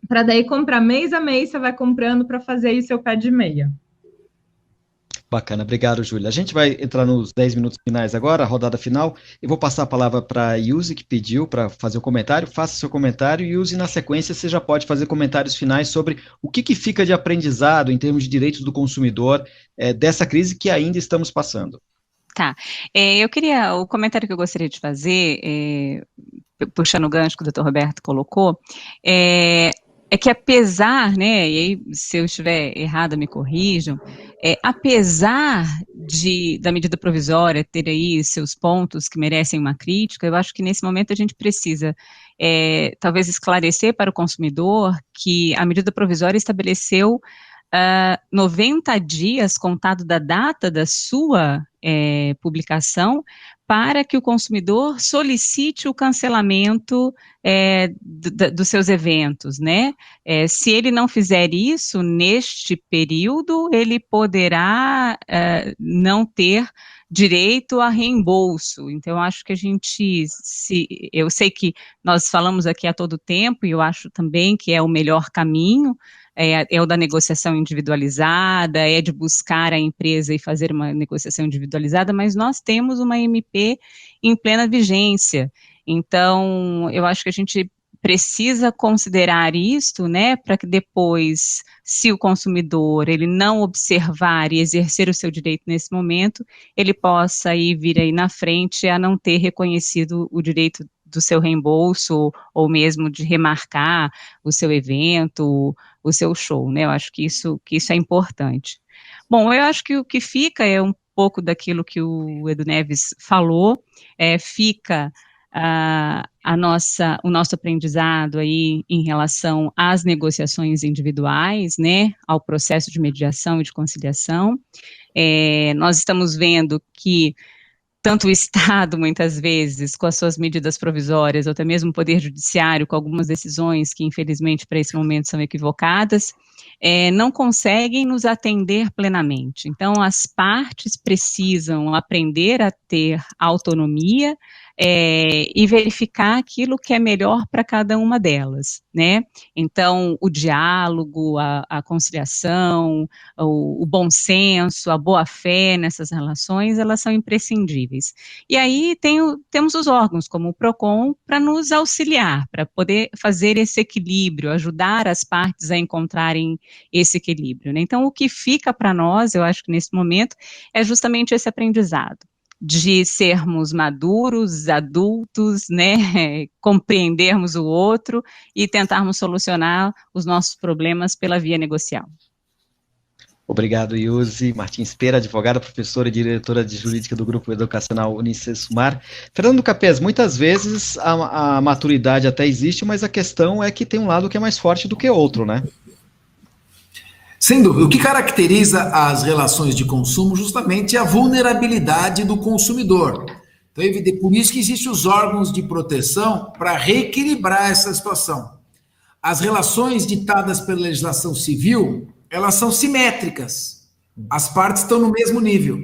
para daí comprar mês a mês, você vai comprando para fazer aí seu pé de meia. Bacana, obrigado, Júlia. A gente vai entrar nos 10 minutos finais agora, a rodada final. Eu vou passar a palavra para a Yuzi, que pediu para fazer o comentário. Faça seu comentário, Yuzi, na sequência você já pode fazer comentários finais sobre o que fica de aprendizado em termos de direitos do consumidor dessa crise que ainda estamos passando. Tá. O comentário que eu gostaria de fazer, puxando o gancho que o doutor Roberto colocou, é que apesar, né, e aí se eu estiver errada me corrijam, apesar da medida provisória ter aí seus pontos que merecem uma crítica, eu acho que nesse momento a gente precisa talvez esclarecer para o consumidor que a medida provisória estabeleceu 90 dias contado da data da sua publicação para que o consumidor solicite o cancelamento dos seus eventos, né? Se ele não fizer isso neste período, ele poderá não ter direito a reembolso. Então, eu acho que eu sei que nós falamos aqui a todo tempo, e eu acho também que é o melhor caminho, é o da negociação individualizada, é de buscar a empresa e fazer uma negociação individualizada, mas nós temos uma MP em plena vigência. Então, eu acho que a gente precisa considerar isto, né, para que depois, se o consumidor ele não observar e exercer o seu direito nesse momento, ele possa aí vir aí na frente a não ter reconhecido o direito do seu reembolso, ou mesmo de remarcar o seu evento, o seu show, né? Eu acho que isso é importante. Bom, eu acho que o que fica é um pouco daquilo que o Edu Neves falou, fica o nosso aprendizado aí em relação às negociações individuais, né, ao processo de mediação e de conciliação. Nós estamos vendo que tanto o Estado, muitas vezes, com as suas medidas provisórias, ou até mesmo o Poder Judiciário, com algumas decisões que, infelizmente, para esse momento são equivocadas, não conseguem nos atender plenamente. Então, as partes precisam aprender a ter autonomia e verificar aquilo que é melhor para cada uma delas, né? Então, o diálogo, a conciliação, o bom senso, a boa-fé nessas relações, elas são imprescindíveis. E aí temos os órgãos, como o PROCON, para nos auxiliar, para poder fazer esse equilíbrio, ajudar as partes a encontrarem esse equilíbrio, né? Então, o que fica para nós, eu acho que nesse momento, é justamente esse aprendizado, de sermos maduros, adultos, né, compreendermos o outro e tentarmos solucionar os nossos problemas pela via negocial. Obrigado, Yuzi. Martins Pera, advogada, professora e diretora de jurídica do Grupo Educacional Unicesumar. Fernando Capes, muitas vezes a maturidade até existe, mas a questão é que tem um lado que é mais forte do que outro, né? Sem dúvida. O que caracteriza as relações de consumo justamente é a vulnerabilidade do consumidor. Então, por isso que existem os órgãos de proteção para reequilibrar essa situação. As relações ditadas pela legislação civil, elas são simétricas. As partes estão no mesmo nível.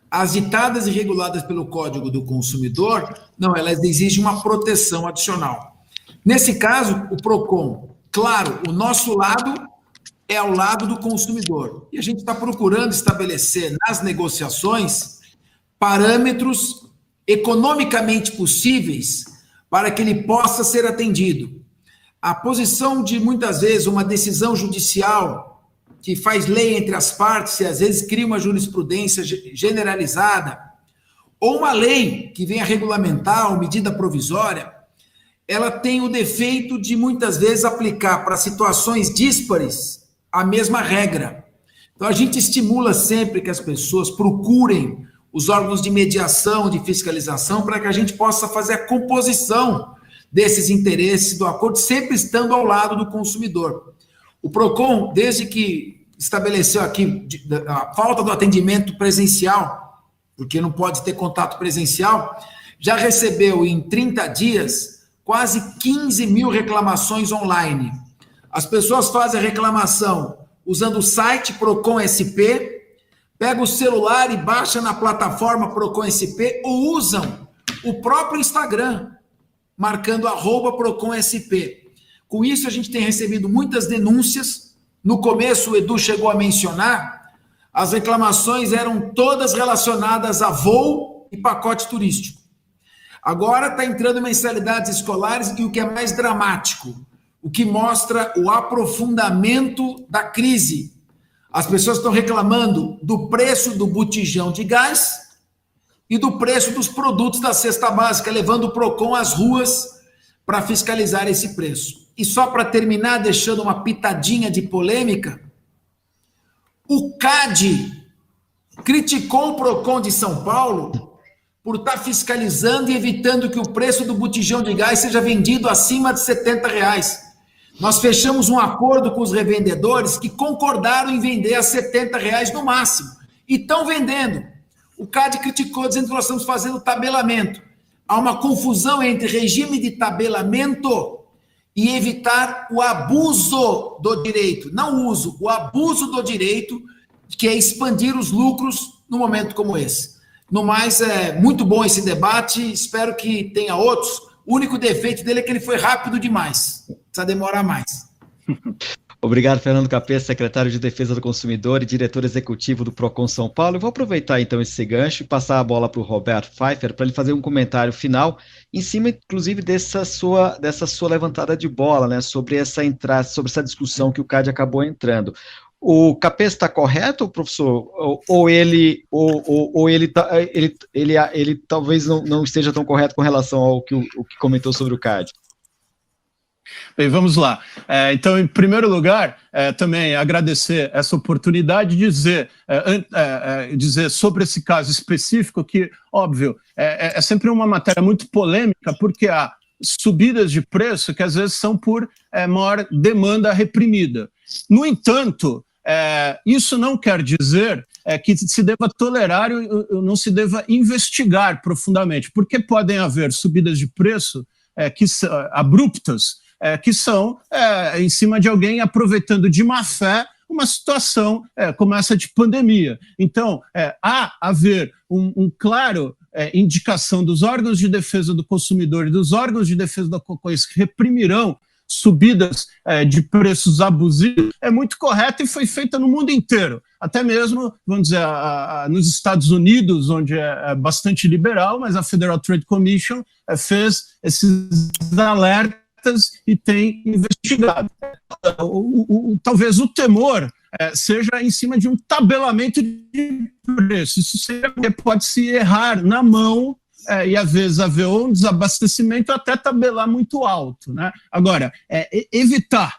As ditadas e reguladas pelo Código do Consumidor, não, elas exigem uma proteção adicional. Nesse caso, o PROCON, claro, o nosso lado é ao lado do consumidor. E a gente está procurando estabelecer nas negociações parâmetros economicamente possíveis para que ele possa ser atendido. A posição de, muitas vezes, uma decisão judicial que faz lei entre as partes e, às vezes, cria uma jurisprudência generalizada, ou uma lei que venha regulamentar uma medida provisória, ela tem o defeito de, muitas vezes, aplicar para situações díspares a mesma regra. Então, a gente estimula sempre que as pessoas procurem os órgãos de mediação, de fiscalização, para que a gente possa fazer a composição desses interesses do acordo, sempre estando ao lado do consumidor. O PROCON, desde que estabeleceu aqui a falta do atendimento presencial, porque não pode ter contato presencial, já recebeu em 30 dias quase 15 mil reclamações online. As pessoas fazem a reclamação usando o site PROCON SP, pega o celular e baixa na plataforma PROCON SP, ou usam o próprio Instagram, marcando @PROCON-SP. Com isso, a gente tem recebido muitas denúncias. No começo, o Edu chegou a mencionar, as reclamações eram todas relacionadas a voo e pacote turístico. Agora está entrando mensalidades escolares e o que é mais dramático, o que mostra o aprofundamento da crise. As pessoas estão reclamando do preço do botijão de gás e do preço dos produtos da cesta básica, levando o PROCON às ruas para fiscalizar esse preço. E só para terminar, deixando uma pitadinha de polêmica, o CAD criticou o PROCON de São Paulo por estar fiscalizando e evitando que o preço do botijão de gás seja vendido acima de R$70. Nós fechamos um acordo com os revendedores que concordaram em vender a R$70 no máximo. E estão vendendo. O CAD criticou, dizendo que nós estamos fazendo tabelamento. Há uma confusão entre regime de tabelamento e evitar o abuso do direito. Não o uso, o abuso do direito, que é expandir os lucros num momento como esse. No mais, é muito bom esse debate, espero que tenha outros. O único defeito dele é que ele foi rápido demais. Precisa demorar mais. Obrigado, Fernando Capês, secretário de Defesa do Consumidor e diretor executivo do PROCON São Paulo. Eu vou aproveitar, então, esse gancho e passar a bola para o Roberto Pfeiffer para ele fazer um comentário final, em cima, inclusive, dessa sua levantada de bola, né, sobre essa discussão que o CAD acabou entrando. O Capês está correto, professor? Ou ele talvez não esteja tão correto com relação ao que comentou sobre o CAD? Bem, vamos lá. Então, em primeiro lugar, também agradecer essa oportunidade de dizer sobre esse caso específico que, óbvio, é sempre uma matéria muito polêmica, porque há subidas de preço que às vezes são por maior demanda reprimida. No entanto, isso não quer dizer que se deva tolerar ou não se deva investigar profundamente, porque podem haver subidas de preço abruptas, que são em cima de alguém aproveitando de má fé uma situação como essa de pandemia. Então, há haver um claro indicação dos órgãos de defesa do consumidor e dos órgãos de defesa da concorrência que reprimirão subidas de preços abusivos, é muito correta e foi feita no mundo inteiro. Até mesmo, vamos dizer, nos Estados Unidos, onde é bastante liberal, mas a Federal Trade Commission fez esses alertas e tem investigado. Talvez o temor seja em cima de um tabelamento de preço. Isso pode-se errar na mão e às vezes haver um desabastecimento até tabelar muito alto, né? Agora, evitar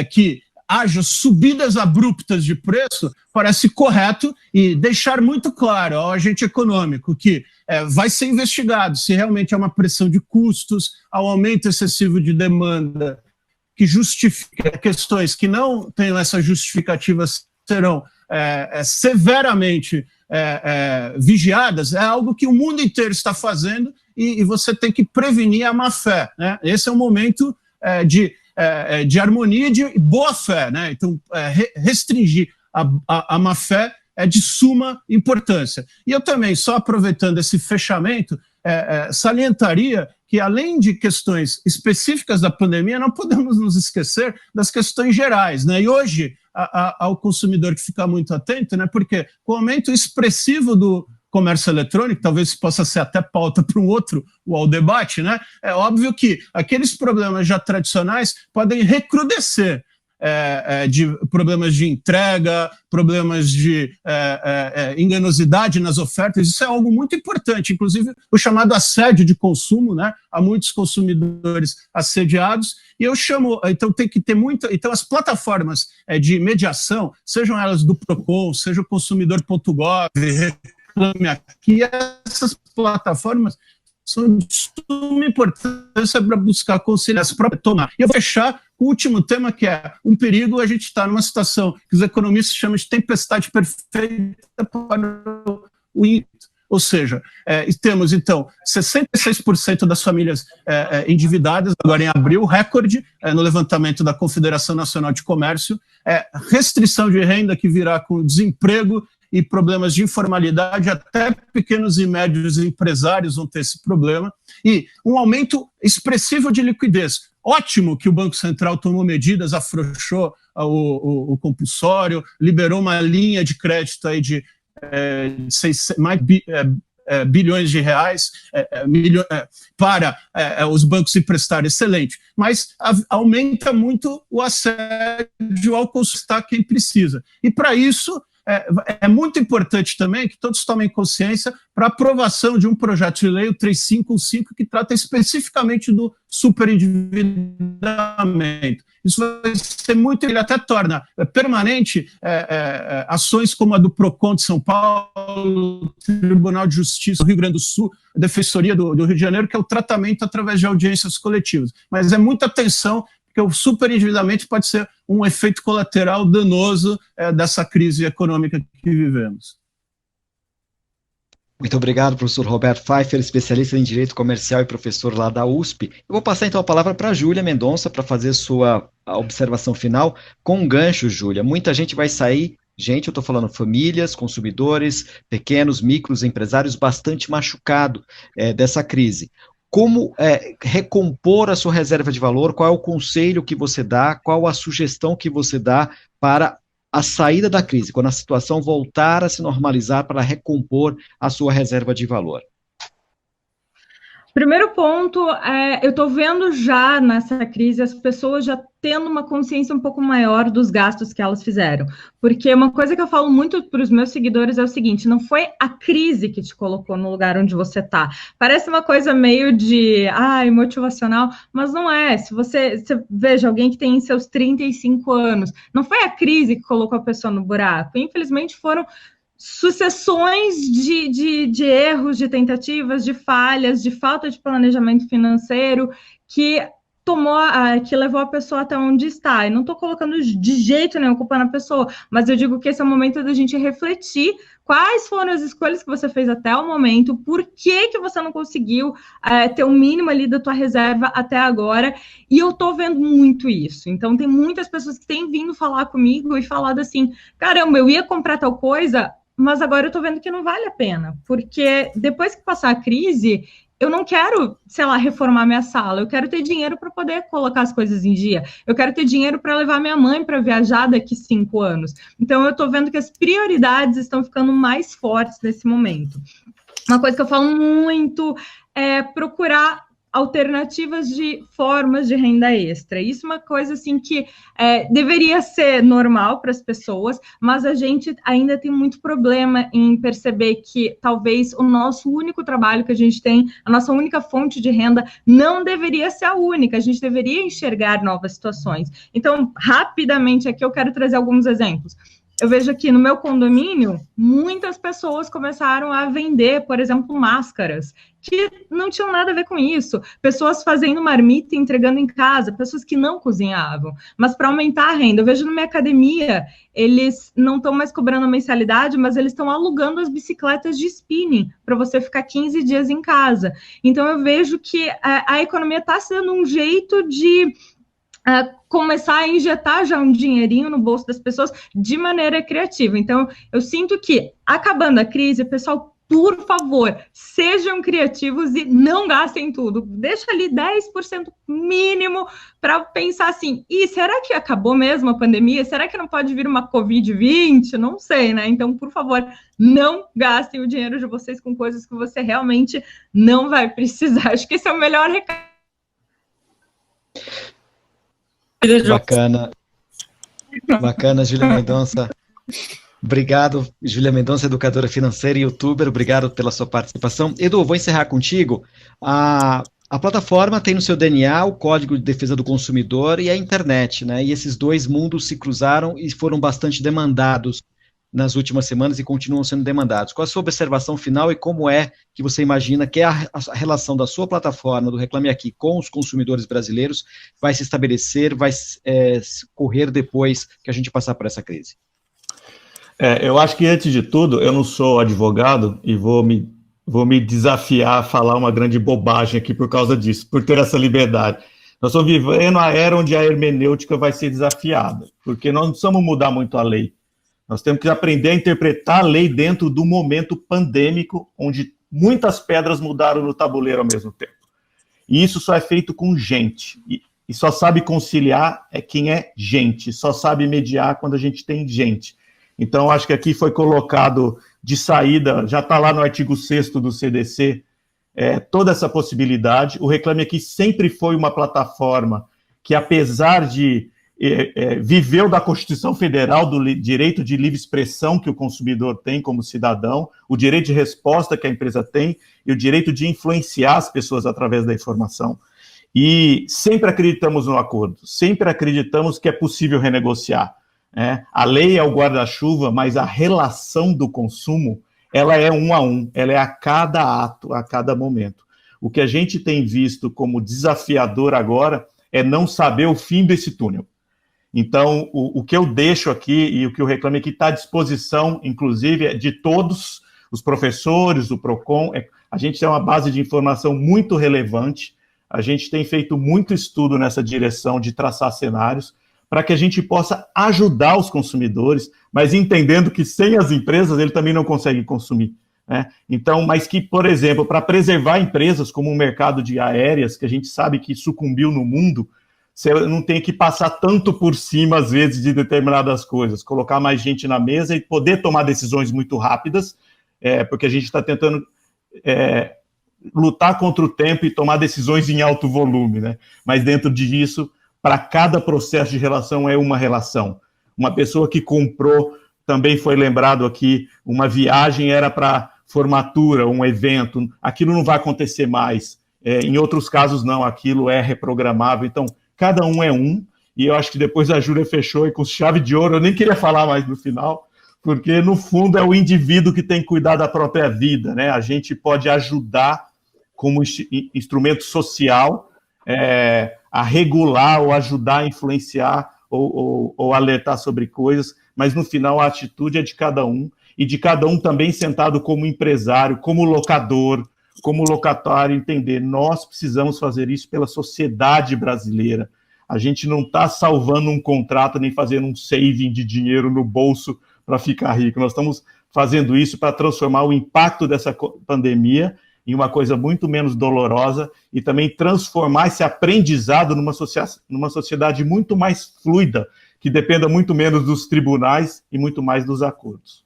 que haja subidas abruptas de preço parece correto e deixar muito claro ao agente econômico que vai ser investigado se realmente há uma pressão de custos, ao aumento excessivo de demanda que justifica questões que não tenham essa justificativa serão severamente vigiadas, é algo que o mundo inteiro está fazendo e você tem que prevenir a má-fé, né? Esse é um momento de harmonia e de boa-fé, né? Então, restringir a má-fé é de suma importância. E eu também, só aproveitando esse fechamento, salientaria que, além de questões específicas da pandemia, não podemos nos esquecer das questões gerais, né? E hoje, ao consumidor que fica muito atento, né? Porque com o aumento expressivo do comércio eletrônico, talvez possa ser até pauta para um outro debate, né? É óbvio que aqueles problemas já tradicionais podem recrudescer, de problemas de entrega, problemas de enganosidade nas ofertas. Isso é algo muito importante, inclusive o chamado assédio de consumo, né? Há muitos consumidores assediados, e eu chamo, então tem que ter então as plataformas de mediação, sejam elas do Procon, seja o consumidor.gov, Reclame Aqui, essas plataformas são de suma importância para buscar conciliação, para tomar. E eu vou fechar com o último tema, que é um perigo. A gente está numa situação que os economistas chamam de tempestade perfeita para o ímpeto. Ou seja, temos, então, 66% das famílias endividadas, agora em abril, recorde no levantamento da Confederação Nacional de Comércio, restrição de renda que virá com desemprego e problemas de informalidade, até pequenos e médios empresários vão ter esse problema, e um aumento expressivo de liquidez. Ótimo que o Banco Central tomou medidas, afrouxou o compulsório, liberou uma linha de crédito aí de mais bilhões de reais para os bancos emprestarem, excelente, mas aumenta muito o assédio ao consultar quem precisa. E para isso, é muito importante também que todos tomem consciência para a aprovação de um projeto de lei, o 3515, que trata especificamente do superendividamento. Isso vai ser muito, ele até torna permanente ações como a do Procon de São Paulo, Tribunal de Justiça do Rio Grande do Sul, a Defensoria do Rio de Janeiro, que é o tratamento através de audiências coletivas. Mas é muita atenção, porque o superendividamento pode ser um efeito colateral danoso dessa crise econômica que vivemos. Muito obrigado, professor Roberto Pfeiffer, especialista em Direito Comercial e professor lá da USP. Eu vou passar então a palavra para a Júlia Mendonça para fazer sua observação final com um gancho, Júlia. Muita gente vai sair, eu estou falando famílias, consumidores, pequenos, micros, empresários, bastante machucado dessa crise. Como recompor a sua reserva de valor? Qual é o conselho que você dá? Qual a sugestão que você dá para a saída da crise, quando a situação voltar a se normalizar, para recompor a sua reserva de valor? Primeiro ponto, eu estou vendo já nessa crise as pessoas já tendo uma consciência um pouco maior dos gastos que elas fizeram. Porque uma coisa que eu falo muito para os meus seguidores é o seguinte: não foi a crise que te colocou no lugar onde você está. Parece uma coisa meio de, motivacional, mas não é. Se você veja alguém que tem seus 35 anos, não foi a crise que colocou a pessoa no buraco. Infelizmente foram sucessões de erros, de tentativas, de falhas, de falta de planejamento financeiro que levou a pessoa até onde está. E não estou colocando de jeito nenhum culpa na pessoa, mas eu digo que esse é o momento da gente refletir quais foram as escolhas que você fez até o momento, por que você não conseguiu ter o mínimo ali da tua reserva até agora, e eu tô vendo muito isso. Então, tem muitas pessoas que têm vindo falar comigo e falado assim, caramba, eu ia comprar tal coisa, mas agora eu tô vendo que não vale a pena, porque depois que passar a crise, eu não quero, reformar minha sala, eu quero ter dinheiro para poder colocar as coisas em dia, eu quero ter dinheiro para levar minha mãe para viajar daqui 5 anos. Então, eu tô vendo que as prioridades estão ficando mais fortes nesse momento. Uma coisa que eu falo muito é procurar alternativas de formas de renda extra. Isso é uma coisa assim que deveria ser normal para as pessoas, mas a gente ainda tem muito problema em perceber que talvez o nosso único trabalho que a gente tem, a nossa única fonte de renda, não deveria ser a única. A gente deveria enxergar novas situações. Então, rapidamente aqui eu quero trazer alguns exemplos. Eu vejo aqui no meu condomínio, muitas pessoas começaram a vender, por exemplo, máscaras, que não tinham nada a ver com isso. Pessoas fazendo marmita e entregando em casa, pessoas que não cozinhavam. Mas para aumentar a renda, eu vejo na minha academia, eles não estão mais cobrando a mensalidade, mas eles estão alugando as bicicletas de spinning para você ficar 15 dias em casa. Então eu vejo que a economia está sendo um jeito de começar a injetar já um dinheirinho no bolso das pessoas de maneira criativa. Então, eu sinto que, acabando a crise, o pessoal por favor, sejam criativos e não gastem tudo. Deixa ali 10% mínimo para pensar assim, e será que acabou mesmo a pandemia? Será que não pode vir uma Covid-20? Não sei, né? Então, por favor, não gastem o dinheiro de vocês com coisas que você realmente não vai precisar. Acho que esse é o melhor recado. Bacana, Júlia Mendonça. Obrigado, Júlia Mendonça, educadora financeira e youtuber, obrigado pela sua participação. Edu, vou encerrar contigo. A plataforma tem no seu DNA o Código de Defesa do Consumidor e a internet, né? E esses dois mundos se cruzaram e foram bastante demandados nas últimas semanas e continuam sendo demandados. Qual a sua observação final e como é que você imagina que a relação da sua plataforma, do Reclame Aqui, com os consumidores brasileiros vai se estabelecer, vai correr depois que a gente passar por essa crise? Eu acho que, antes de tudo, eu não sou advogado e vou me desafiar a falar uma grande bobagem aqui por causa disso, por ter essa liberdade. Nós estamos vivendo a era onde a hermenêutica vai ser desafiada, porque nós não precisamos mudar muito a lei. Nós temos que aprender a interpretar a lei dentro do momento pandêmico, onde muitas pedras mudaram no tabuleiro ao mesmo tempo. E isso só é feito com gente. E só sabe conciliar quem é gente, só sabe mediar quando a gente tem gente. Então, acho que aqui foi colocado de saída, já está lá no artigo 6º do CDC, toda essa possibilidade. O Reclame Aqui sempre foi uma plataforma que, apesar de viveu da Constituição Federal, do direito de livre expressão que o consumidor tem como cidadão, o direito de resposta que a empresa tem e o direito de influenciar as pessoas através da informação. E sempre acreditamos no acordo, sempre acreditamos que é possível renegociar. A lei é o guarda-chuva, mas a relação do consumo, ela é 1 a 1, ela é a cada ato, a cada momento. O que a gente tem visto como desafiador agora é não saber o fim desse túnel. Então, o que eu deixo aqui e o que eu Reclame Aqui está à disposição, inclusive, de todos os professores, do PROCON. A gente tem uma base de informação muito relevante, a gente tem feito muito estudo nessa direção de traçar cenários, para que a gente possa ajudar os consumidores, mas entendendo que sem as empresas ele também não consegue consumir. Então, mas que, por exemplo, para preservar empresas como o mercado de aéreas, que a gente sabe que sucumbiu no mundo, você não tem que passar tanto por cima, às vezes, de determinadas coisas, colocar mais gente na mesa e poder tomar decisões muito rápidas, porque a gente está tentando lutar contra o tempo e tomar decisões em alto volume, né? Mas dentro disso, para cada processo de relação é uma relação. Uma pessoa que comprou, também foi lembrado aqui, uma viagem era para formatura, um evento, aquilo não vai acontecer mais. Em outros casos, não, aquilo é reprogramável. Então, cada um é um, e eu acho que depois a Júlia fechou e com chave de ouro, eu nem queria falar mais no final, porque no fundo é o indivíduo que tem que cuidar da própria vida, né? A gente pode ajudar como instrumento social a regular ou ajudar a influenciar ou alertar sobre coisas, mas no final a atitude é de cada um, e de cada um também sentado como empresário, como locador, como locatário, entender, nós precisamos fazer isso pela sociedade brasileira. A gente não está salvando um contrato nem fazendo um saving de dinheiro no bolso para ficar rico. Nós estamos fazendo isso para transformar o impacto dessa pandemia em uma coisa muito menos dolorosa e também transformar esse aprendizado numa sociedade muito mais fluida, que dependa muito menos dos tribunais e muito mais dos acordos.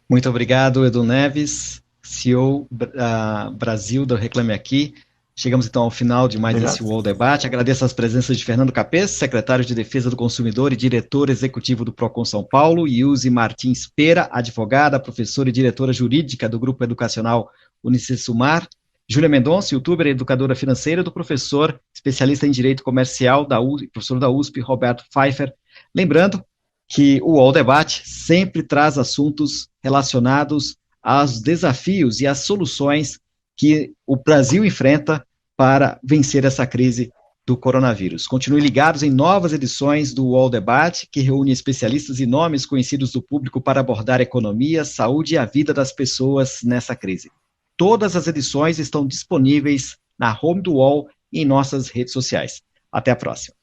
Muito obrigado, Edu Neves, CEO Brasil do Reclame Aqui. Chegamos então ao final de mais esse UOL Debate. Agradeço as presenças de Fernando Capês, secretário de Defesa do Consumidor e diretor executivo do PROCON São Paulo, e Ilse Martins Pera, advogada, professora e diretora jurídica do Grupo Educacional Unicesumar, Júlia Mendonça, youtuber e educadora financeira, do professor especialista em Direito Comercial, professor da USP, Roberto Pfeiffer. Lembrando que o UOL Debate sempre traz assuntos relacionados aos desafios e às soluções que o Brasil enfrenta para vencer essa crise do coronavírus. Continue ligados em novas edições do UOL Debate, que reúne especialistas e nomes conhecidos do público para abordar a economia, saúde e a vida das pessoas nessa crise. Todas as edições estão disponíveis na home do UOL e em nossas redes sociais. Até a próxima.